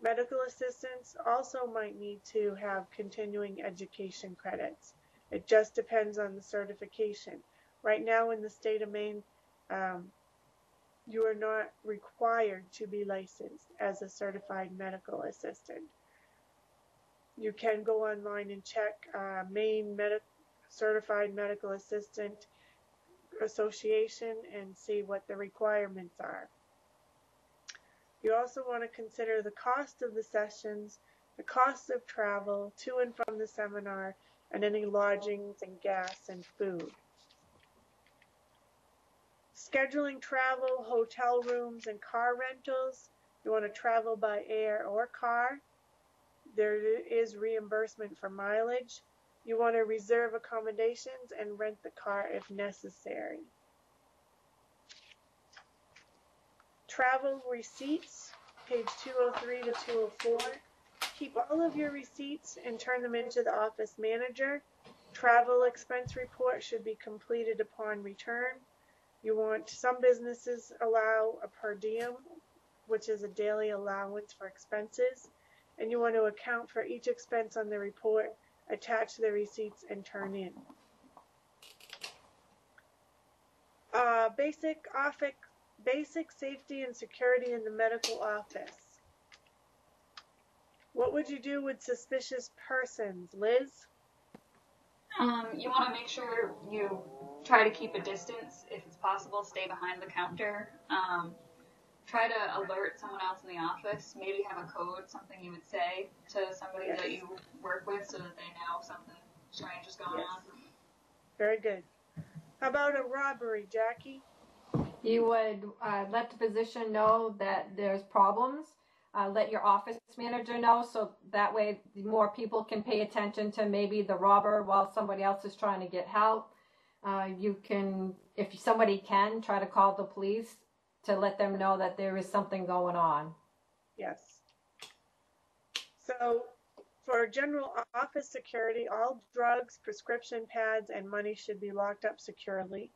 Medical assistants also might need to have continuing education credits. It just depends on the certification. Right now in the state of Maine, you are not required to be licensed as a certified medical assistant. You can go online and check Maine Certified Medical Assistant Association and see what the requirements are. You also want to consider the cost of the sessions, the cost of travel to and from the seminar, and any lodgings and gas and food. Scheduling travel, hotel rooms, and car rentals. You want to travel by air or car. There is reimbursement for mileage. You want to reserve accommodations and rent the car if necessary. Travel receipts, page 203 to 204. Keep all of your receipts and turn them into the office manager. Travel expense report should be completed upon return. Some businesses allow a per diem, which is a daily allowance for expenses, and you want to account for each expense on the report, attach the receipts, and turn in. Basic safety and security in the medical office. What would you do with suspicious persons, Liz? You want to make sure you try to keep a distance if it's possible. Stay behind the counter. Try to alert someone else in the office. Maybe have a code, something you would say to somebody Yes. that you work with so that they know something strange is going Yes. on. Very good. How about a robbery, Jackie? You would let the physician know that there's problems. Let your office manager know, so that way more people can pay attention to maybe the robber while somebody else is trying to get help. You can, if somebody can, try to call the police to let them know that there is something going on. Yes. So for general office security, all drugs, prescription pads, and money should be locked up securely.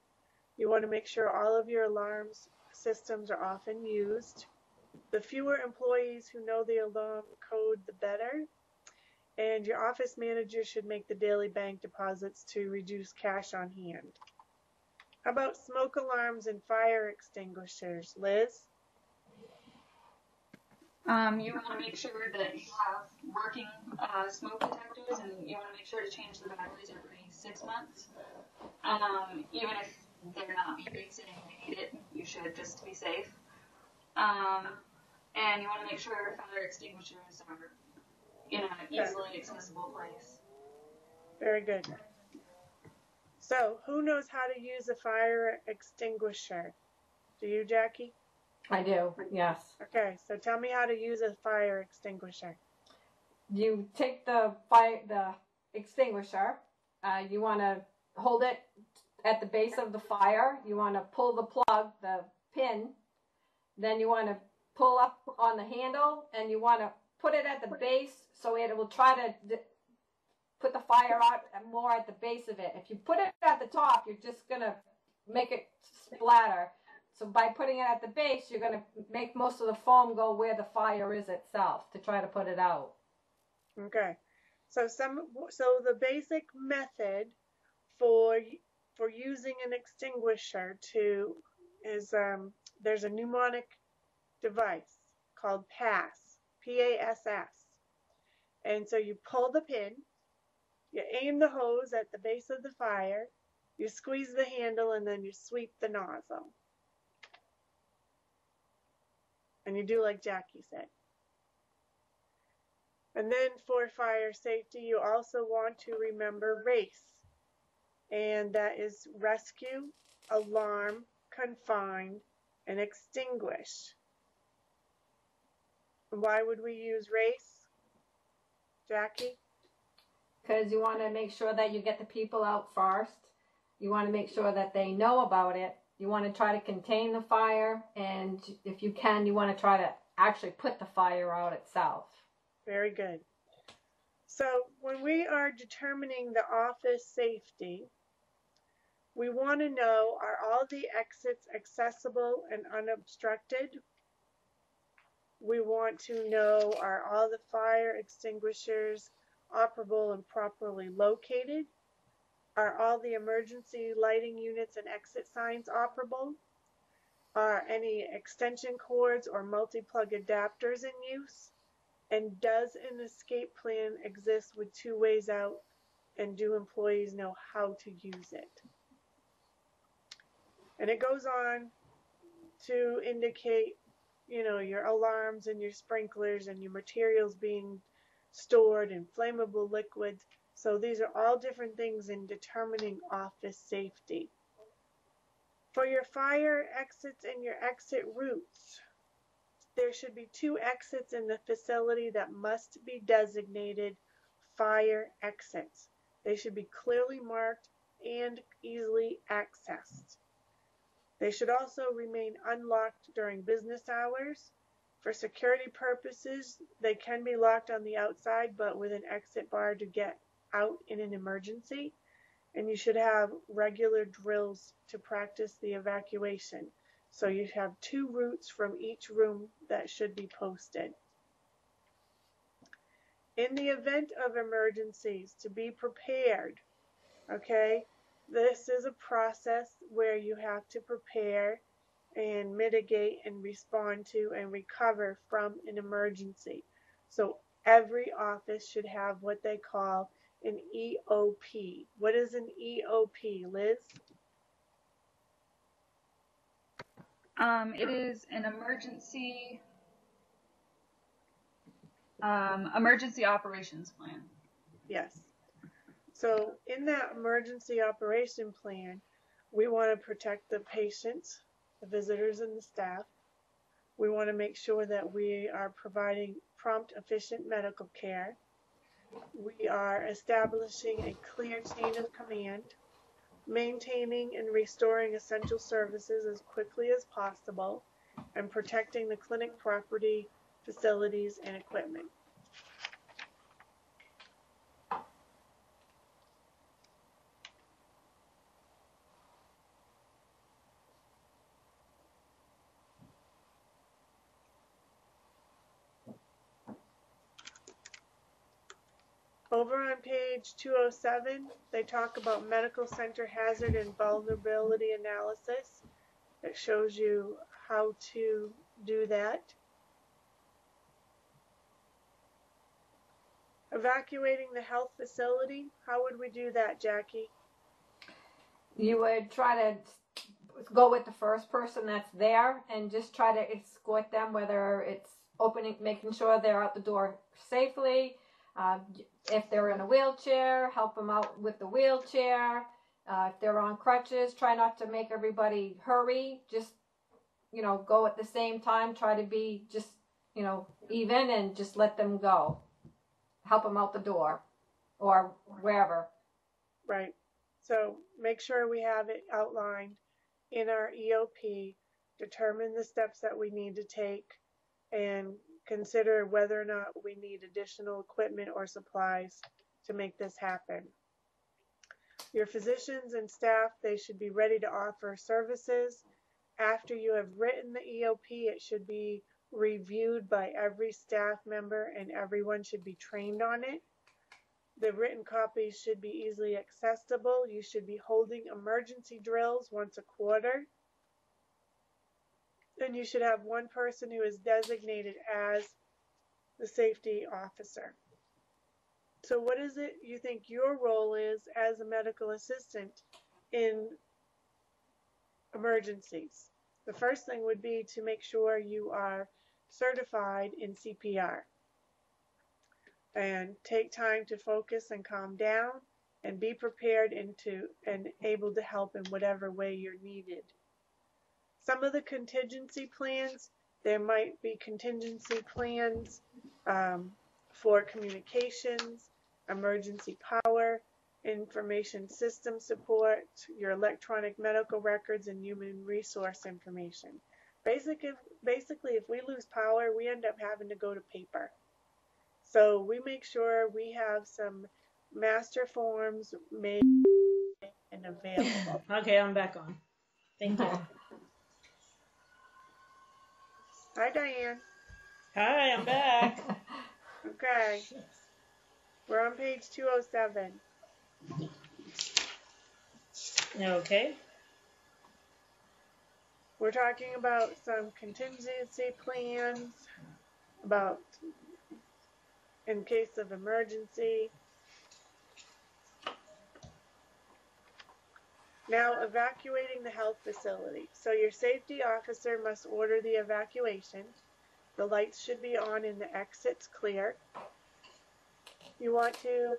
You want to make sure all of your alarms systems are often used. The fewer employees who know the alarm code, the better. And your office manager should make the daily bank deposits to reduce cash on hand. How about smoke alarms and fire extinguishers, Liz? You want to make sure that you have working smoke detectors, and you want to make sure to change the batteries every 6 months. Even if they're not babysitting and they need it, you should, just to be safe. And you want to make sure fire extinguishers are in an easily accessible place. Very good. So, who knows how to use a fire extinguisher? Do you, Jackie? I do, yes. Okay, so tell me how to use a fire extinguisher. You take the extinguisher. You want to hold it at the base of the fire. You want to pull the plug, the pin. Then you want to pull up on the handle, and you want to put it at the base so it will try to put the fire out more at the base of it. If you put it at the top, you're just going to make it splatter. So by putting it at the base, you're going to make most of the foam go where the fire is itself to try to put it out. Okay. So the basic method for using an extinguisher is there's a mnemonic device called PASS, P-A-S-S. And so you pull the pin, you aim the hose at the base of the fire, you squeeze the handle, and then you sweep the nozzle. And you do like Jackie said. And then for fire safety, you also want to remember RACE. And that is rescue, alarm, confine, and extinguish. Why would we use RACE, Jackie? Because you want to make sure that you get the people out first. You want to make sure that they know about it. You want to try to contain the fire, and if you can, you want to try to actually put the fire out itself. Very good. So when we are determining the office safety, we want to know, are all the exits accessible and unobstructed? We want to know, are all the fire extinguishers operable and properly located? Are all the emergency lighting units and exit signs operable? Are any extension cords or multi-plug adapters in use? And does an escape plan exist with 2 ways out, and do employees know how to use it? And it goes on to indicate, your alarms and your sprinklers and your materials being stored in flammable liquids. So these are all different things in determining office safety. For your fire exits and your exit routes, there should be 2 exits in the facility that must be designated fire exits. They should be clearly marked and easily accessed. They should also remain unlocked during business hours. For security purposes, they can be locked on the outside, but with an exit bar to get out in an emergency. And you should have regular drills to practice the evacuation. So you have 2 routes from each room that should be posted. In the event of emergencies, to be prepared, okay? This is a process where you have to prepare and mitigate and respond to and recover from an emergency. So every office should have what they call an EOP. What is an EOP, Liz? It is an emergency operations plan. Yes. So in that emergency operation plan, we want to protect the patients, the visitors, and the staff. We want to make sure that we are providing prompt, efficient medical care. We are establishing a clear chain of command, maintaining and restoring essential services as quickly as possible, and protecting the clinic property, facilities, and equipment. Over on page 207, they talk about medical center hazard and vulnerability analysis. It shows you how to do that. Evacuating the health facility, how would we do that, Jackie? You would try to go with the first person that's there and just try to escort them, whether it's opening, making sure they're out the door safely. If they're in a wheelchair, help them out with the wheelchair. If they're on crutches, try not to make everybody hurry. Just, go at the same time. Try to be just, even, and just let them go. Help them out the door or wherever. Right. So make sure we have it outlined in our EOP, determine the steps that we need to take, and consider whether or not we need additional equipment or supplies to make this happen. Your physicians and staff, they should be ready to offer services. After you have written the EOP, it should be reviewed by every staff member and everyone should be trained on it. The written copies should be easily accessible. You should be holding emergency drills once a quarter. And you should have one person who is designated as the safety officer. So what is it you think your role is as a medical assistant in emergencies? The first thing would be to make sure you are certified in CPR. And take time to focus and calm down and be prepared and able to help in whatever way you're needed. Some of the contingency plans, there might be contingency plans for communications, emergency power, information system support, your electronic medical records, and human resource information. Basically, if we lose power, we end up having to go to paper. So we make sure we have some master forms made and available. Okay, I'm back on. Thank you. Hi, Diane. Hi, I'm back. Okay. We're on page 207. Okay. We're talking about some contingency plans, about in case of emergency. Now, evacuating the health facility. So your safety officer must order the evacuation. The lights should be on and the exits clear. You want to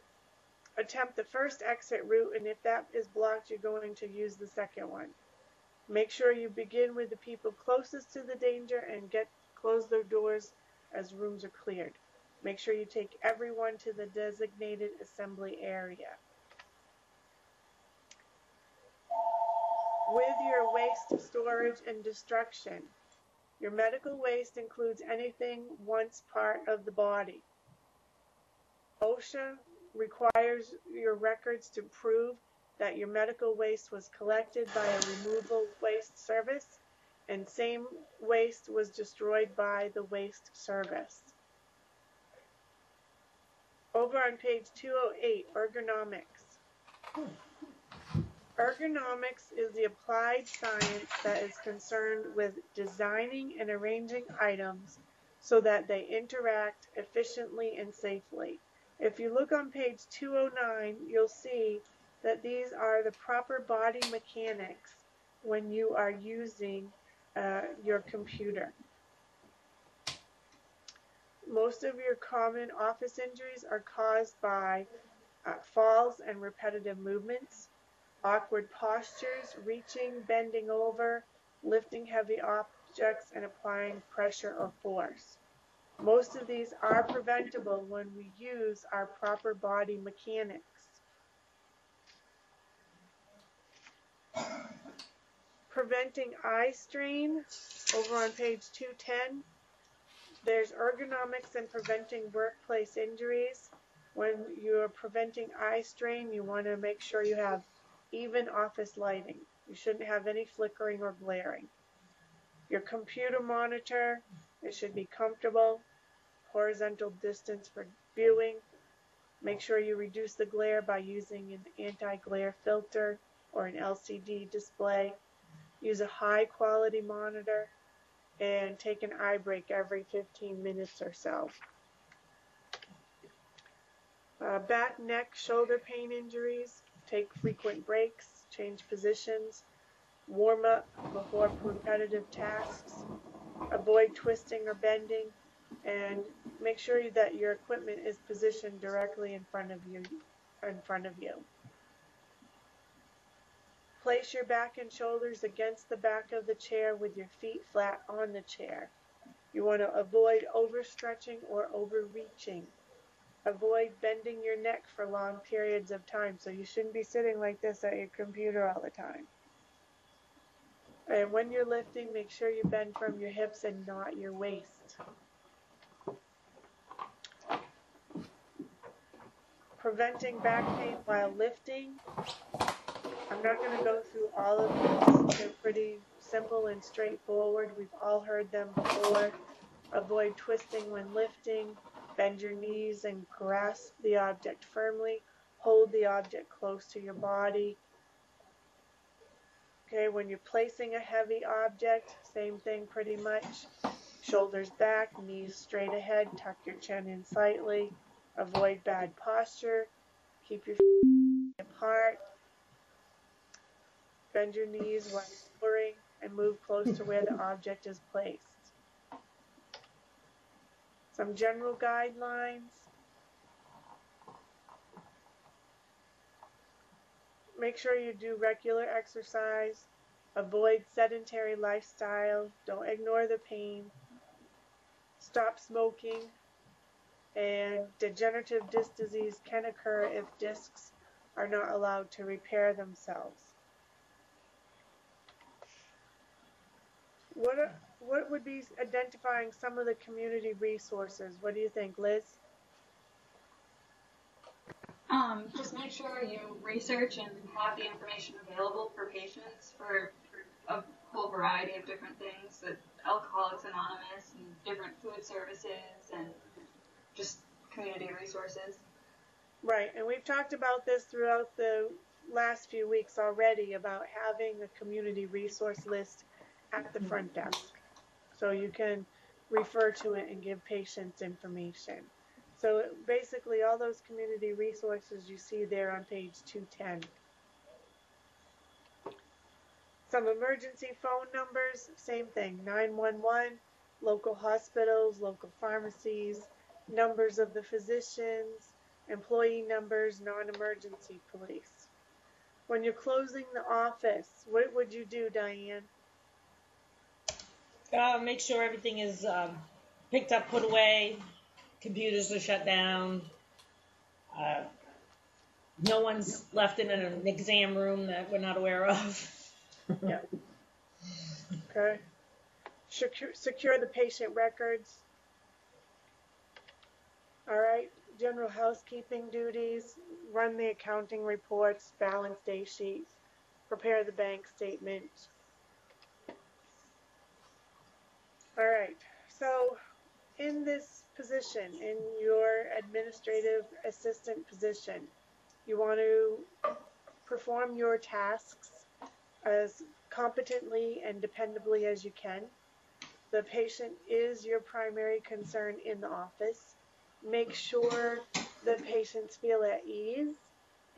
attempt the first exit route, and if that is blocked, you're going to use the second one. Make sure you begin with the people closest to the danger and close their doors as rooms are cleared. Make sure you take everyone to the designated assembly area. With your waste storage and destruction, your medical waste includes anything once part of the body. OSHA requires your records to prove that your medical waste was collected by a removal waste service and same waste was destroyed by the waste service. Over on page 208, ergonomics. Ergonomics is the applied science that is concerned with designing and arranging items so that they interact efficiently and safely. If you look on page 209, you'll see that these are the proper body mechanics when you are using your computer. Most of your common office injuries are caused by falls and repetitive movements, awkward postures, reaching, bending over, lifting heavy objects, and applying pressure or force. Most of these are preventable when we use our proper body mechanics. Preventing eye strain, over on page 210, there's ergonomics and preventing workplace injuries. When you're preventing eye strain, you want to make sure you have even office lighting. You shouldn't have any flickering or glaring. Your computer monitor, it should be comfortable, horizontal distance for viewing. Make sure you reduce the glare by using an anti-glare filter or an LCD display. Use a high quality monitor and take an eye break every 15 minutes or so. Back, neck, shoulder pain injuries, take frequent breaks, change positions, warm up before repetitive tasks, avoid twisting or bending, and make sure that your equipment is positioned directly in front of you. Place your back and shoulders against the back of the chair with your feet flat on the chair. You want to avoid overstretching or overreaching. Avoid bending your neck for long periods of time, so you shouldn't be sitting like this at your computer all the time. And when you're lifting, make sure you bend from your hips and not your waist. Preventing back pain while lifting. I'm not going to go through all of these. They're pretty simple and straightforward. We've all heard them before. Avoid twisting when lifting. Bend your knees and grasp the object firmly. Hold the object close to your body. Okay, when you're placing a heavy object, same thing pretty much. Shoulders back, knees straight ahead, tuck your chin in slightly. Avoid bad posture. Keep your feet apart. Bend your knees while lowering and move close to where the object is placed. Some general guidelines. Make sure you do regular exercise. Avoid sedentary lifestyle. Don't ignore the pain. Stop smoking. And degenerative disc disease can occur if discs are not allowed to repair themselves. What would be identifying some of the community resources? What do you think, Liz? Just make sure you research and have the information available for patients for a whole variety of different things, that Alcoholics Anonymous and different food services and just community resources. Right, and we've talked about this throughout the last few weeks already about having a community resource list at the front desk, so you can refer to it and give patients information. So basically all those community resources you see there on page 210. Some emergency phone numbers, same thing, 911, local hospitals, local pharmacies, numbers of the physicians, employee numbers, non-emergency police. When you're closing the office, what would you do, Diane? Make sure everything is picked up, put away, computers are shut down, no one's left in an exam room that we're not aware of. Yeah. Okay. Secure the patient records. All right. General housekeeping duties. Run the accounting reports, balance day sheets, prepare the bank statement. All right. So in this position, in your administrative assistant position, you want to perform your tasks as competently and dependably as you can. The patient is your primary concern in the office. Make sure the patients feel at ease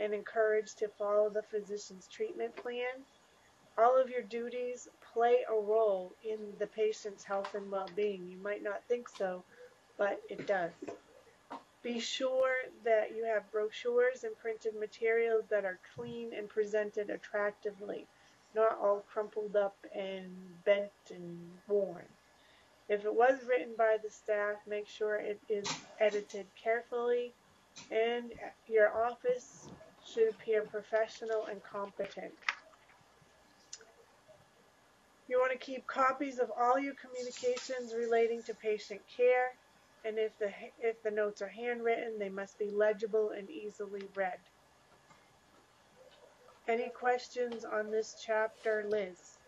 and encouraged to follow the physician's treatment plan. All of your duties play a role in the patient's health and well-being. You might not think so, but it does. Be sure that you have brochures and printed materials that are clean and presented attractively, not all crumpled up and bent and worn. If it was written by the staff, make sure it is edited carefully, and your office should appear professional and competent. You want to keep copies of all your communications relating to patient care, and if the notes are handwritten, they must be legible and easily read. Any questions on this chapter, Liz?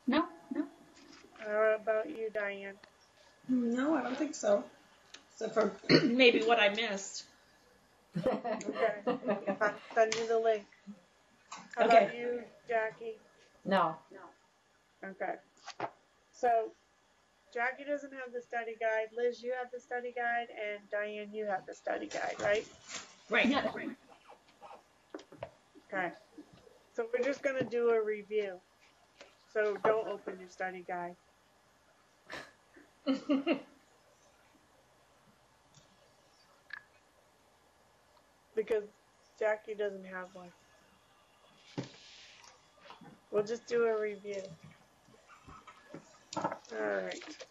No. How about you, Diane? No, I don't think so. Except for maybe what I missed. Okay. I'll send you the link. How about you, Jackie? No. Okay. So, Jackie doesn't have the study guide. Liz, you have the study guide, and Diane, you have the study guide, right? Right. Yeah. Okay. So we're just going to do a review. So don't open your study guide. Because Jackie doesn't have one. We'll just do a review. Alright.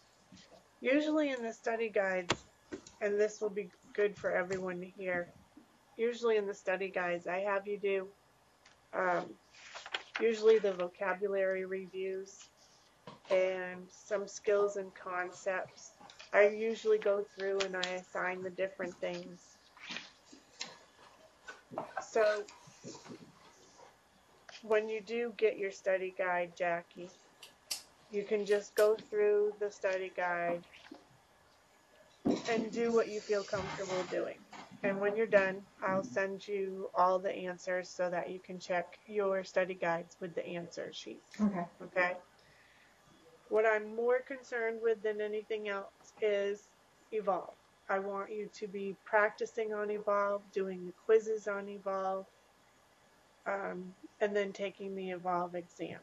Usually in the study guides, and this will be good for everyone to hear, usually in the study guides I have you do usually the vocabulary reviews and some skills and concepts. I usually go through and I assign the different things. So when you do get your study guide, Jackie, you can just go through the study guide and do what you feel comfortable doing. And when you're done, I'll send you all the answers so that you can check your study guides with the answer sheet. Okay? What I'm more concerned with than anything else is Evolve. I want you to be practicing on Evolve, doing the quizzes on Evolve, and then taking the Evolve exam.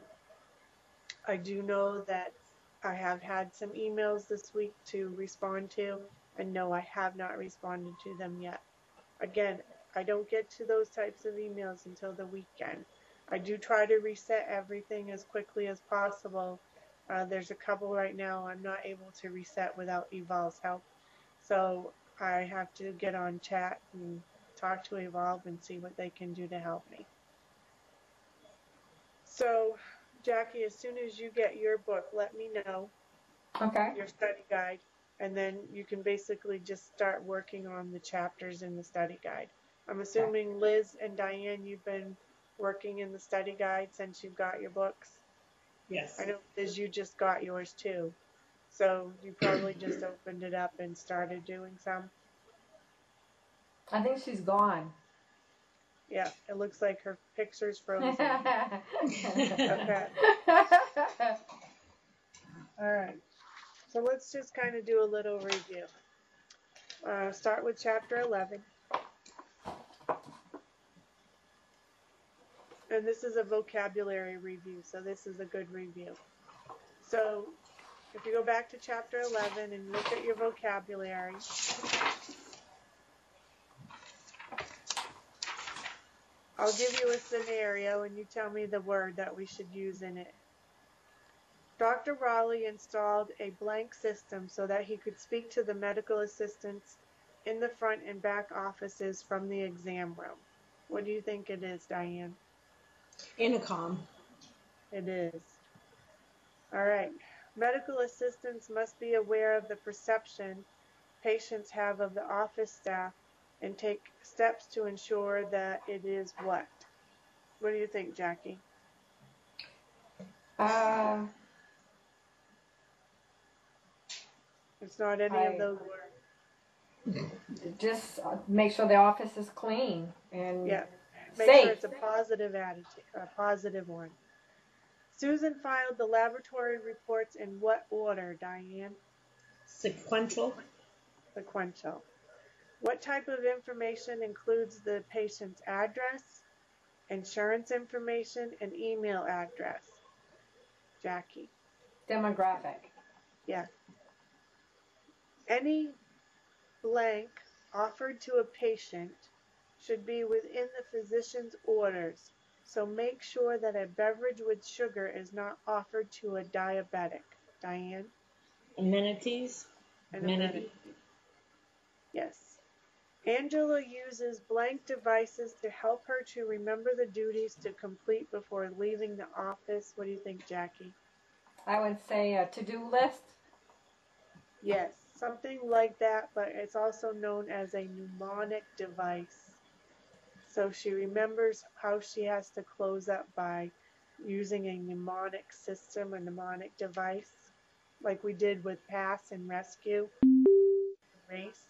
I do know that I have had some emails this week to respond to, and no, I have not responded to them yet. Again, I don't get to those types of emails until the weekend. I do try to reset everything as quickly as possible. There's a couple right now I'm not able to reset without Evolve's help. So I have to get on chat and talk to Evolve and see what they can do to help me. So, Jackie, as soon as you get your book, let me know. Okay. Your study guide, and then you can basically just start working on the chapters in the study guide. I'm assuming Liz and Diane, you've been working in the study guide since you've got your books? Yes. I know, Liz, you just got yours too. So you probably just opened it up and started doing some? I think she's gone. Yeah, it looks like her picture's frozen. Okay. All right. So let's just kind of do a little review. Start with chapter 11. And this is a vocabulary review, so this is a good review. So if you go back to chapter 11 and look at your vocabulary, I'll give you a scenario and you tell me the word that we should use in it. Dr. Raleigh installed a blank system so that he could speak to the medical assistants in the front and back offices from the exam room. What do you think it is, Diane? Intercom. It is. All right. Medical assistants must be aware of the perception patients have of the office staff and take steps to ensure that it is what? What do you think, Jackie? It's not any of those words. Just make sure the office is clean and Make safe. sure it's a positive attitude, a positive one. Susan filed the laboratory reports in what order, Diane? Sequential. sequential. What type of information includes the patient's address, insurance information, and email address? Jackie. Demographic. Yes. Any blank offered to a patient should be within the physician's orders, so make sure that a beverage with sugar is not offered to a diabetic. Diane? Amenities. Amenity. Yes. Angela uses blank devices to help her to remember the duties to complete before leaving the office. What do you think, Jackie? I would say a to-do list. Yes, something like that, but it's also known as a mnemonic device. So she remembers how she has to close up by using a mnemonic system, a mnemonic device, like we did with pass and rescue, race.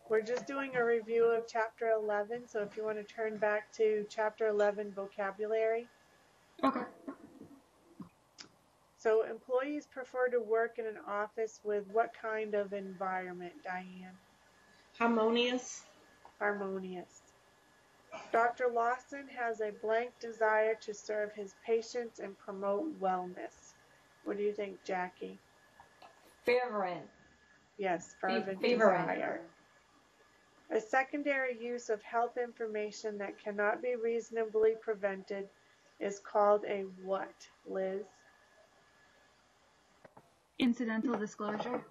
We're just doing a review of Chapter 11, so if you want to turn back to Chapter 11, vocabulary. Okay. So employees prefer to work in an office with what kind of environment, Diane? Harmonious. Harmonious. Dr. Lawson has a blank desire to serve his patients and promote wellness. What do you think, Jackie? Fervent. Yes, fervent Fervent. desire. A secondary use of health information that cannot be reasonably prevented is called a what, Liz? Incidental disclosure.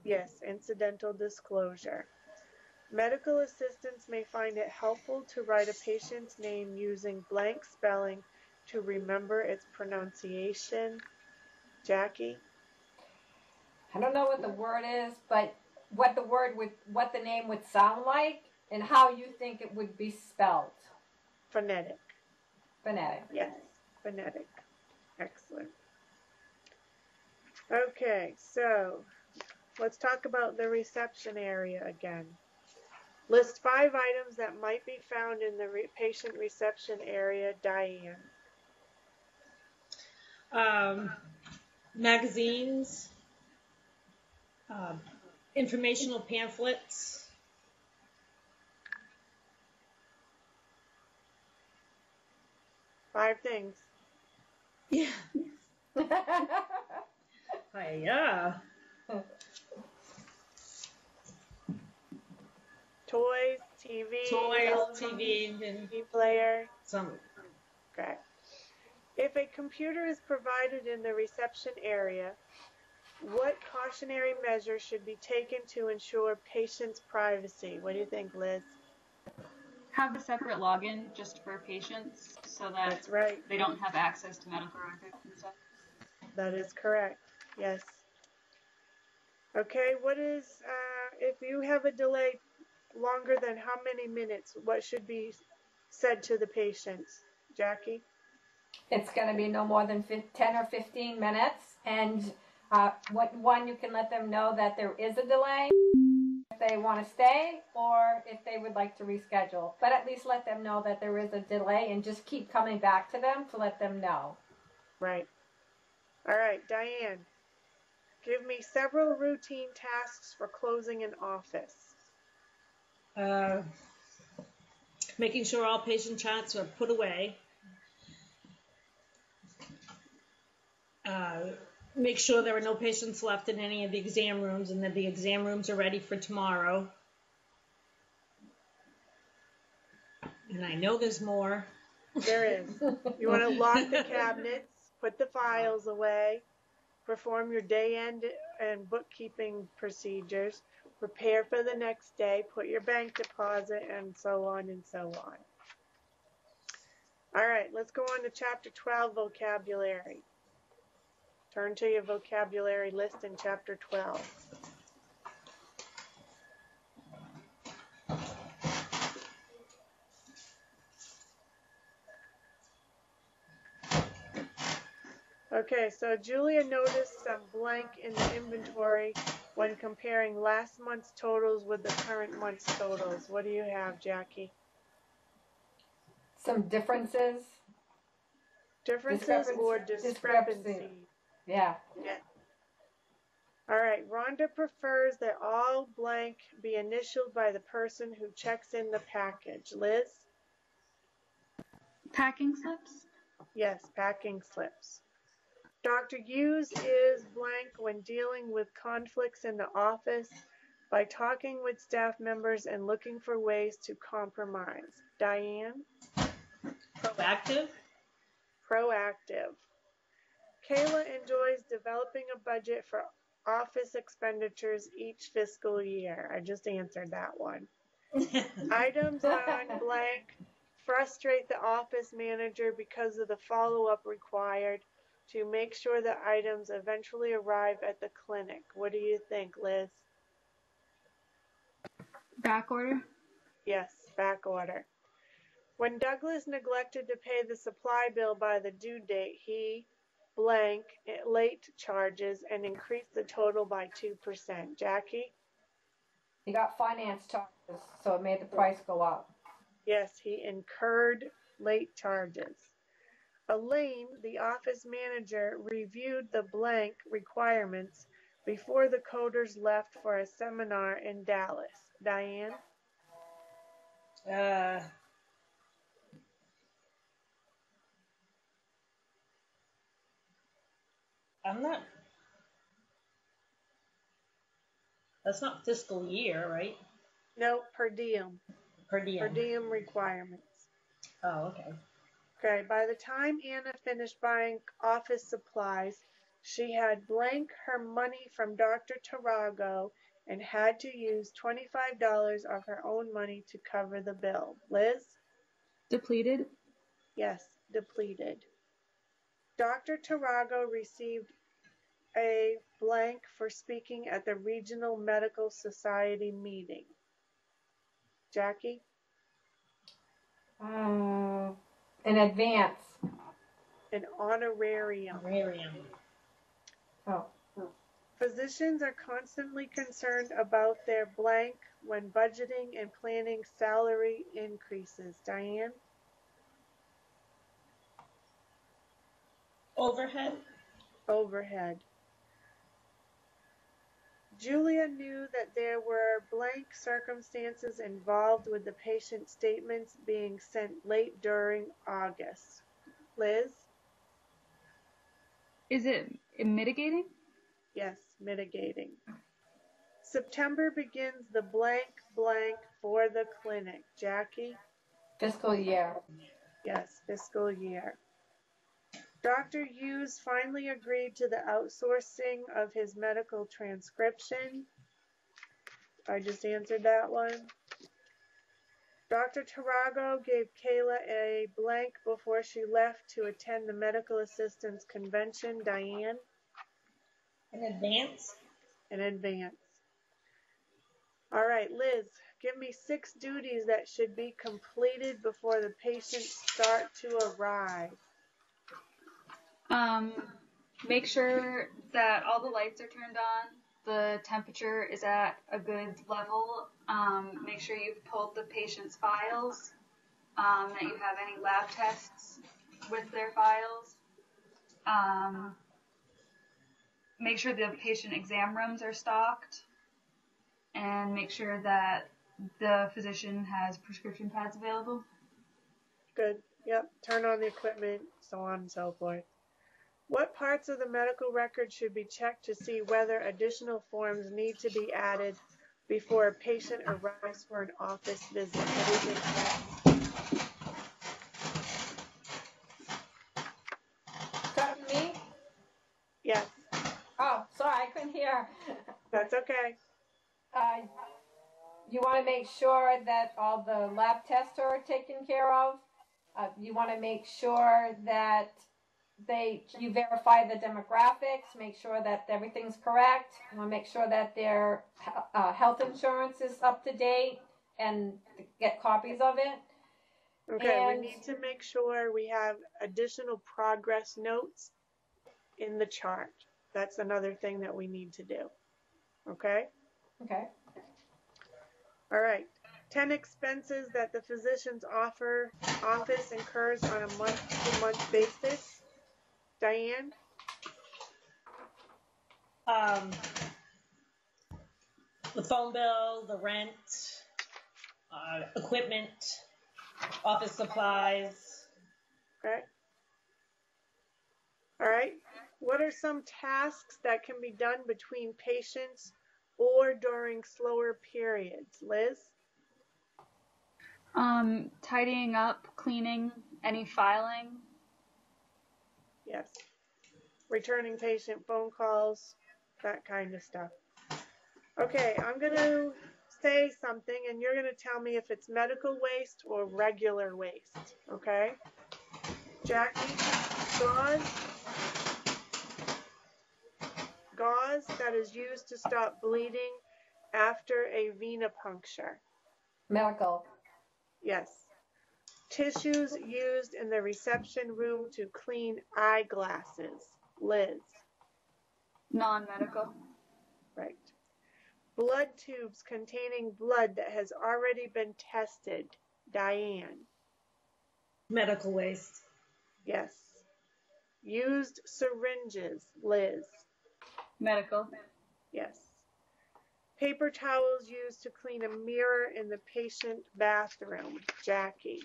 Yes, incidental disclosure. Medical assistants may find it helpful to write a patient's name using blank spelling to remember its pronunciation. Jackie? I don't know what the word is, but what the name would sound like and how you think it would be spelled. Phonetic. Phonetic. Yes, phonetic. Excellent. Okay, so let's talk about the reception area again. List 5 items that might be found in the patient reception area. Diane. Magazines. Informational pamphlets. 5 things. Yeah. Yeah. Toys, TV, Toys, TV, and TV player. some. Okay. If a computer is provided in the reception area, what cautionary measures should be taken to ensure patients' privacy? What do you think, Liz? Have a separate login just for patients so that That's right. they don't have access to medical records and stuff. That is correct. Yes. Okay, what is, if you have a delay longer than how many minutes, what should be said to the patients? Jackie? It's going to be no more than 10 or 15 minutes. And you can let them know that there is a delay if they want to stay or if they would like to reschedule. But at least let them know that there is a delay and just keep coming back to them to let them know. Right. All right, Diane. Give me several routine tasks for closing an office. Making sure all patient charts are put away. Make sure there are no patients left in any of the exam rooms and that the exam rooms are ready for tomorrow. And I know there's more. There is. You want to lock the cabinets, put the files away, perform your day-end and bookkeeping procedures, prepare for the next day, put your bank deposit, and so on and so on. All right, let's go on to Chapter 12, vocabulary. Turn to your vocabulary list in Chapter 12. Okay, so Julia noticed some blank in the inventory when comparing last month's totals with the current month's totals. What do you have, Jackie? Some differences. Differences or discrepancies? Yeah. Yeah. All right. Rhonda prefers that all blank be initialed by the person who checks in the package. Liz? Packing slips? Yes, packing slips. Dr. Hughes is blank when dealing with conflicts in the office by talking with staff members and looking for ways to compromise. Diane? Proactive. Proactive. Kayla enjoys developing a budget for office expenditures each fiscal year. I just answered that one. Items on blank frustrate the office manager because of the follow-up required to make sure the items eventually arrive at the clinic. What do you think, Liz? Back order? Yes, back order. When Douglas neglected to pay the supply bill by the due date, he blank late charges and increased the total by 2%. Jackie? He got finance charges, so it made the price go up. Yes, he incurred late charges. Elaine, the office manager, reviewed the blank requirements before the coders left for a seminar in Dallas. Diane? I'm not. That's not fiscal year, right? No, per diem. Per diem. Per diem requirements. Oh, okay. Okay, by the time Anna finished buying office supplies, she had blank her money from Dr. Tarago and had to use $25 of her own money to cover the bill. Liz? Depleted? Yes, depleted. Dr. Tarago received a blank for speaking at the Regional Medical Society meeting. Jackie? In advance. An honorarium. Honorarium. Oh. Physicians are constantly concerned about their blank when budgeting and planning salary increases. Diane? Overhead. Overhead. Julia knew that there were blank circumstances involved with the patient statements being sent late during August. Liz? Is it mitigating? Yes, mitigating. September begins the blank blank for the clinic. Jackie? Fiscal year. Yes, fiscal year. Dr. Hughes finally agreed to the outsourcing of his medical transcription. I just answered that one. Dr. Tarago gave Kayla a blank before she left to attend the medical assistants convention. Diane? In advance. In advance. All right, Liz, give me 6 duties that should be completed before the patients start to arrive. Make sure that all the lights are turned on, the temperature is at a good level. Make sure you've pulled the patient's files, that you have any lab tests with their files. Make sure the patient exam rooms are stocked, and make sure that the physician has prescription pads available. Good. Yep. Turn on the equipment, so on and so forth. What parts of the medical record should be checked to see whether additional forms need to be added before a patient arrives for an office visit? What do you think? Talking to me? Yes, Oh, sorry, I couldn't hear. that's okay. You want to make sure that all the lab tests are taken care of. You want to make sure that you verify the demographics, make sure that everything's correct. You want to make sure that their health insurance is up to date and get copies of it. Okay, And- we need to make sure we have additional progress notes in the chart. That's another thing that we need to do. Okay? Okay. All right. 10 expenses that the physician's office incurs on a month-to-month basis. Diane? The phone bill, the rent, equipment, office supplies. Okay. All right. What are some tasks that can be done between patients or during slower periods? Liz? Tidying up, cleaning, any filing. Yes. Returning patient phone calls, that kind of stuff. Okay, I'm going to say something and you're going to tell me if it's medical waste or regular waste, okay? Jackie, gauze that is used to stop bleeding after a venipuncture. Medical. Yes. Tissues used in the reception room to clean eyeglasses. Liz. Non-medical. Right. Blood tubes containing blood that has already been tested. Diane. Medical waste. Yes. Used syringes. Liz. Medical. Yes. Paper towels used to clean a mirror in the patient bathroom. Jackie.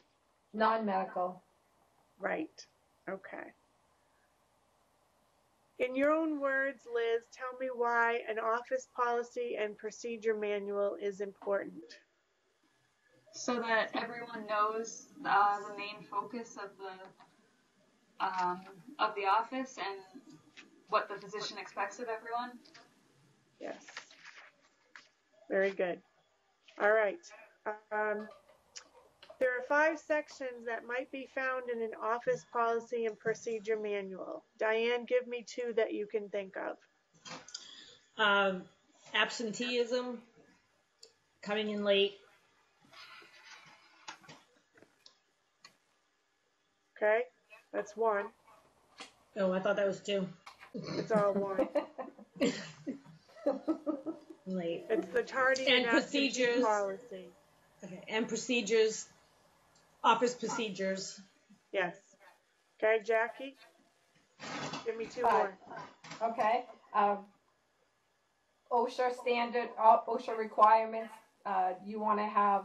Non-medical. Right. Okay. In your own words, Liz, tell me why an office policy and procedure manual is important. So that everyone knows the main focus of the office and what the physician expects of everyone. Yes. Very good. All right. There are 5 sections that might be found in an office policy and procedure manual. Diane, give me 2 that you can think of. Absenteeism, coming in late. Okay, that's 1. Oh, I thought that was 2. It's all 1. Late. It's the tardy and procedures policy. Okay, and procedures, office procedures. Yes. Okay, Jackie, give me 2 Five. more. Okay. OSHA standard, OSHA requirements. You want to have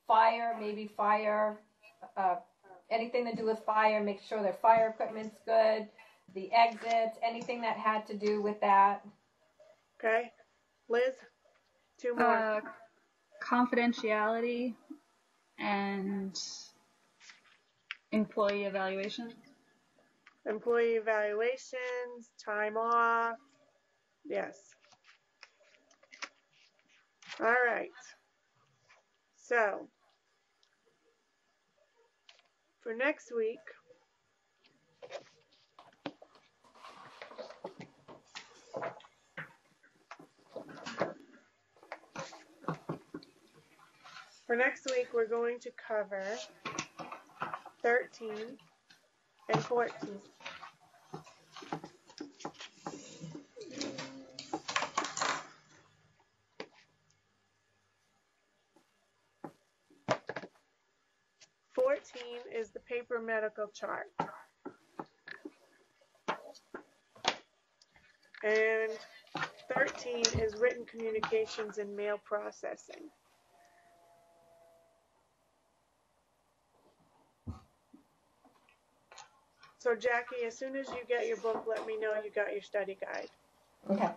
fire, maybe fire, anything to do with fire. Make sure their fire equipment's good. The exits, anything that had to do with that. Okay, Liz, 2 more. Confidentiality and employee evaluation. Employee evaluations, time off. Yes. All right. So, for next week, we're going to cover 13 and 14. Is the paper medical chart. And 13 is written communications and mail processing. So Jackie, as soon as you get your book, let me know you got your study guide. Okay.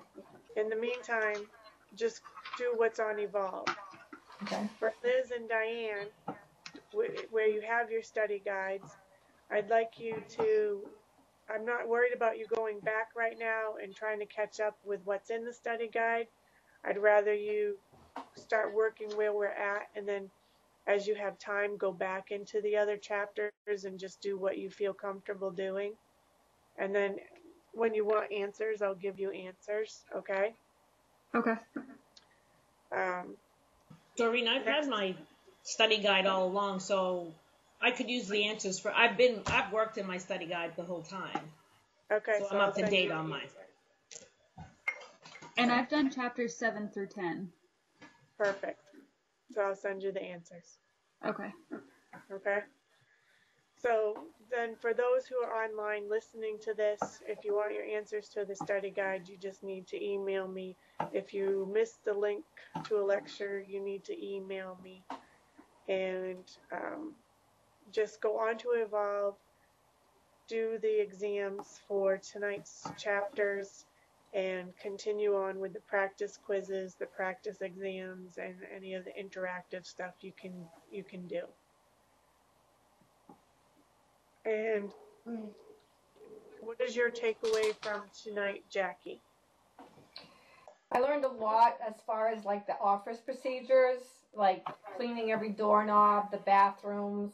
In the meantime, just do what's on Evolve. Okay. For Liz and Diane, where you have your study guides, I'd like you to, I'm not worried about you going back right now and trying to catch up with what's in the study guide. I'd rather you start working where we're at, and then as you have time, go back into the other chapters and just do what you feel comfortable doing. And then when you want answers, I'll give you answers, okay? Okay. Doreen, I've had my study guide all along, so I could use the answers for. I've worked in my study guide the whole time. Okay, so I'm up to date on mine. And I've done chapters 7 through 10. Perfect. So I'll send you the answers. Okay. Okay. So then for those who are online listening to this, if you want your answers to the study guide, you just need to email me. If you missed the link to a lecture, you need to email me. And just go on to Evolve, do the exams for tonight's chapters, and continue on with the practice quizzes, the practice exams, and any of the interactive stuff you can do. And what is your takeaway from tonight, Jackie? I learned a lot as far as like the office procedures, like cleaning every doorknob, the bathrooms.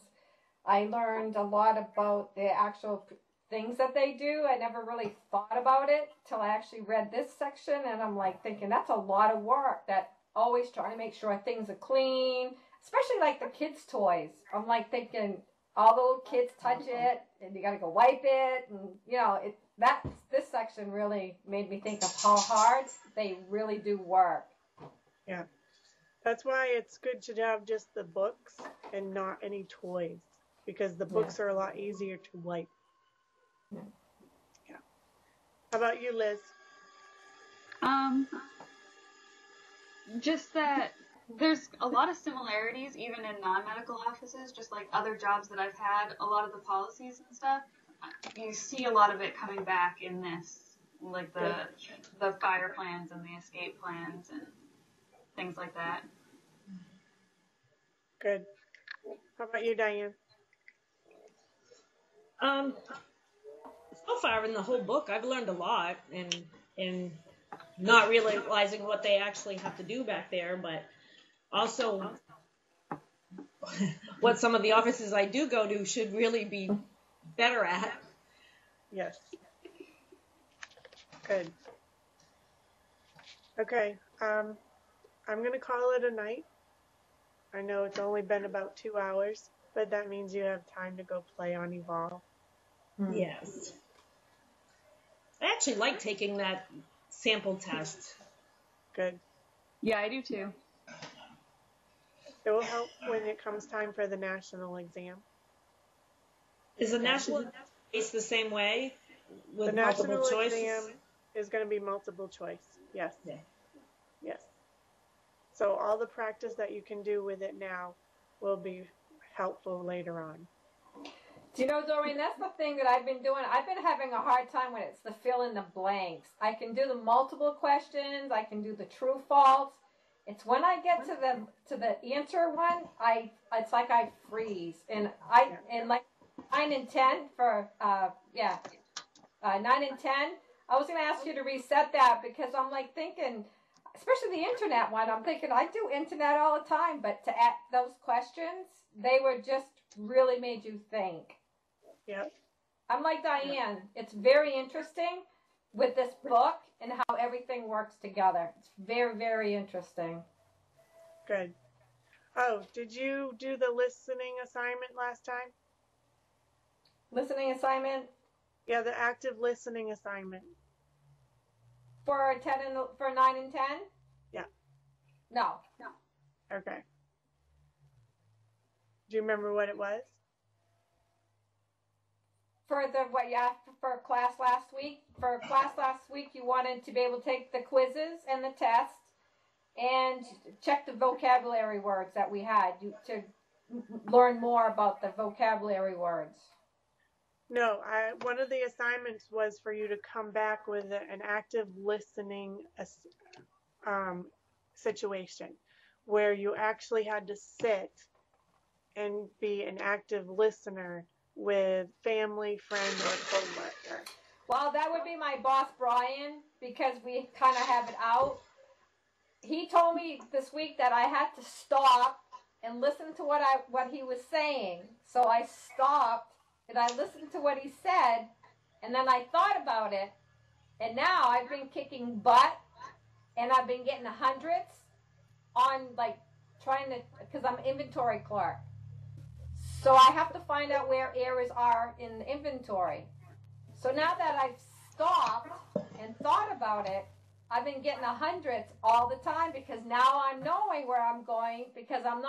I learned a lot about the actual things that they do. I never really thought about it till I actually read this section, and I'm like thinking that's a lot of work. That always trying to make sure things are clean, especially like the kids' toys. I'm like thinking all the little kids touch it, and you got to go wipe it, and you know it. This section really made me think of how hard they really do work. Yeah, that's why it's good to have just the books and not any toys, because the books are a lot easier to wipe. Yeah. How about you, Liz? Just that there's a lot of similarities even in non-medical offices, just like other jobs that I've had. A lot of the policies and stuff, you see a lot of it coming back in this, like the fire plans and the escape plans and things like that. Good. How about you, Diane? So far in the whole book, I've learned a lot, and not realizing what they actually have to do back there, but also what some of the offices I do go to should really be better at. Yes. Good. Okay. I'm going to call it a night. I know it's only been about 2 hours, but that means you have time to go play on Evolve. Yes. I actually like taking that sample test. Good. Yeah, I do too. It will help when it comes time for the national exam. Is the national exam the same way with The multiple national choices? exam is going to be multiple choice. Yes. Yeah. Yes. So all the practice that you can do with it now will be helpful later on. Do you know, Doreen, that's the thing that I've been doing. I've been having a hard time when it's the fill in the blanks. I can do the multiple questions. I can do the true false. It's when I get to the answer one, it's like I freeze. And like 9 and 10 for 9 and 10. I was going to ask you to reset that because I'm like thinking, especially the internet one, I'm thinking I do internet all the time, but to ask those questions, they were just really made you think. Yeah. I'm like Diane. It's very interesting with this book and how everything works together. It's very, very interesting. Good. Oh, did you do the listening assignment last time? Listening assignment? Yeah, the active listening assignment. For 9 and 10? Yeah. No. Okay. Do you remember what it was? For what you asked for class last week? For class last week, you wanted to be able to take the quizzes and the tests and check the vocabulary words that we had to learn more about the vocabulary words. No, one of the assignments was for you to come back with an active listening situation where you actually had to sit and be an active listener with family, friend, or coworker. Well, that would be my boss, Brian, because we kind of have it out. He told me this week that I had to stop and listen to what he was saying. So I stopped and I listened to what he said, and then I thought about it, and now I've been kicking butt, and I've been getting hundreds on like trying to, because I'm inventory clerk. So I have to find out where errors are in the inventory. So now that I've stopped and thought about it, I've been getting hundreds all the time because now I'm knowing where I'm going because I'm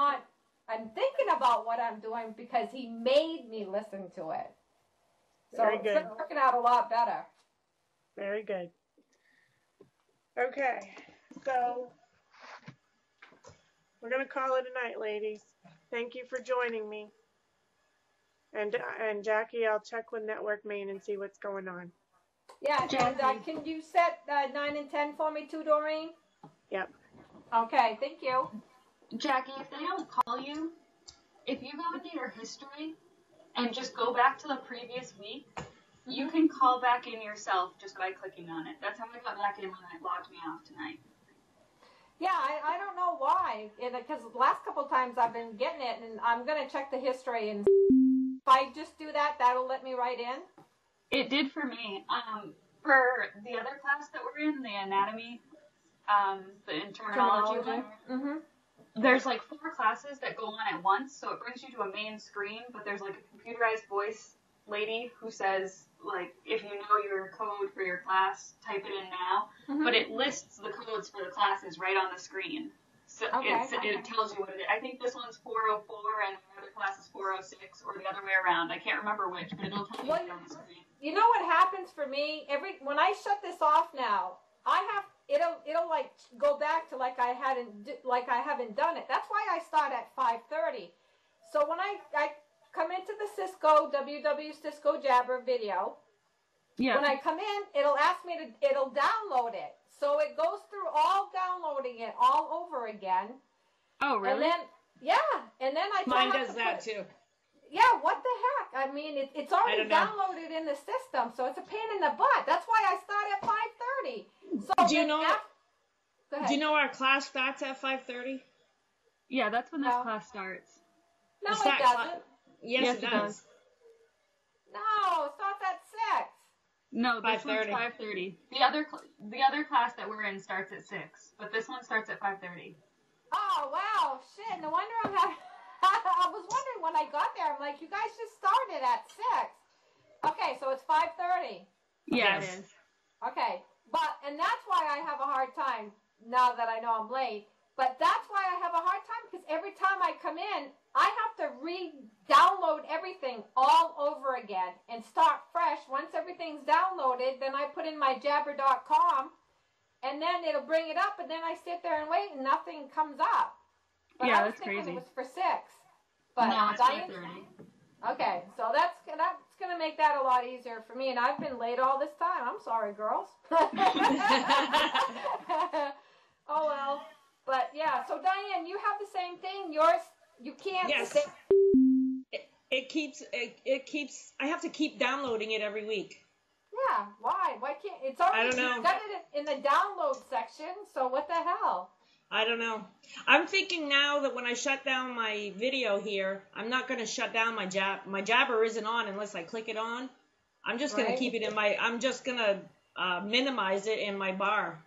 thinking about what I'm doing because he made me listen to it. So Very it's good. been working out a lot better. Very good. Okay, so we're going to call it a night, ladies. Thank you for joining me. And Jackie, I'll check with Network Maine and see what's going on. Yeah, Jackie. and can you set 9 and 10 for me too, Doreen? Yep. Okay, thank you. Jackie, if they don't call you, if you go into your history and just go back to the previous week, you can call back in yourself just by clicking on it. That's how I got back in when it logged me off tonight. Yeah, I don't know why, because the last couple times I've been getting it, and I'm going to check the history, and if I just do that, that'll let me right in? It did for me. For the other class that we're in, the anatomy, the terminology one, Mm-hmm. there's like 4 classes that go on at once, so it brings you to a main screen, but there's like a computerized voice lady who says, like, if you know your code for your class, type it in now. Mm-hmm. But it lists the codes for the classes right on the screen. So it tells you what it is. I think this one's 404 and the other class is 406, or the other way around. I can't remember which, but it'll tell you right on the screen. You know what happens for me? When I shut this off now, it'll like go back to like I haven't done it. That's why I start at 5:30. So when I come into the Cisco Cisco Jabber video, when I come in, it'll ask me it'll download it. So it goes through all downloading it all over again. Oh, really? And then and then Mine does that too. Yeah, what the heck? I mean, it's already downloaded in the system, so it's a pain in the butt. That's why I start at 5:30. So Do you know? Go ahead. Do you know our class starts at 5:30? Yeah, that's when this class starts. No, Is it that doesn't. Yes, it does. No, it starts at 6. No, this 5:30. one's 5:30. The other class that we're in starts at 6, but this one starts at 5:30. Oh, wow. Shit, no wonder I'm having... I was wondering when I got there, I'm like, you guys just started at 6. Okay, so it's 5:30. Yeah, Yes. it is. Okay, and that's why I have a hard time, now that I know I'm late, but that's why I have a hard time, because every time I come in, I have to re-download everything all over again and start fresh. Once everything's downloaded, then I put in my jabber.com, and then it'll bring it up, and then I sit there and wait, and nothing comes up. But Yeah, I was that's thinking crazy. it was for 6. But No, it's Diane, 5:30. okay, so that's gonna make that a lot easier for me, and I've been late all this time. I'm sorry, girls. Oh well, but yeah. So Diane, you have the same thing. Yours, you can't. Yes. It keeps. I have to keep downloading it every week. Yeah. Why? Why can't? It's already. I don't know. You got it in the download section. So what the hell? I don't know. I'm thinking now that when I shut down my video here, I'm not going to shut down my My Jabber isn't on unless I click it on. I'm just going to keep it in my. I'm just going to minimize it in my bar,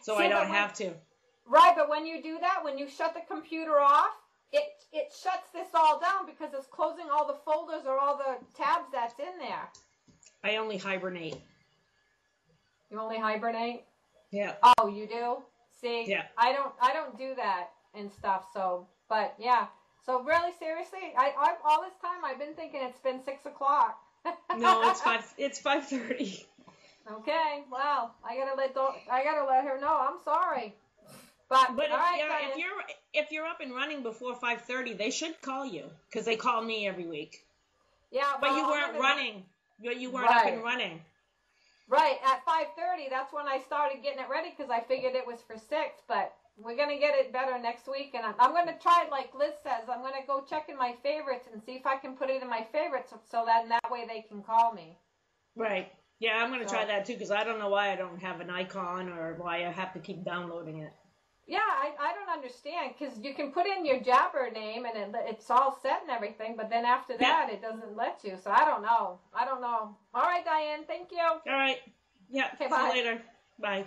so I don't have to. Right, but when you do that, when you shut the computer off, it shuts this all down because it's closing all the folders or all the tabs that's in there. I only hibernate. You only hibernate? Yeah. Oh, you do? See, yeah. I don't do that and stuff. So, but yeah. So really, seriously, I all this time I've been thinking it's been 6 o'clock. No, it's 5:30. Okay, well, I gotta let her know. I'm sorry. But if you're up and running before 5:30, they should call you because they call me every week. Yeah, but you weren't running. You weren't up and running. Right, at 5:30, that's when I started getting it ready because I figured it was for 6, but we're going to get it better next week, and I'm going to try, like Liz says, I'm going to go check in my favorites and see if I can put it in my favorites so that way they can call me. Right. Yeah, I'm going to try that too because I don't know why I don't have an icon or why I have to keep downloading it. Yeah, I don't understand because you can put in your Jabber name and it's all set and everything, but then after that it doesn't let you. So I don't know. All right, Diane, thank you. All right. Yeah. Okay, See bye. you later. Bye.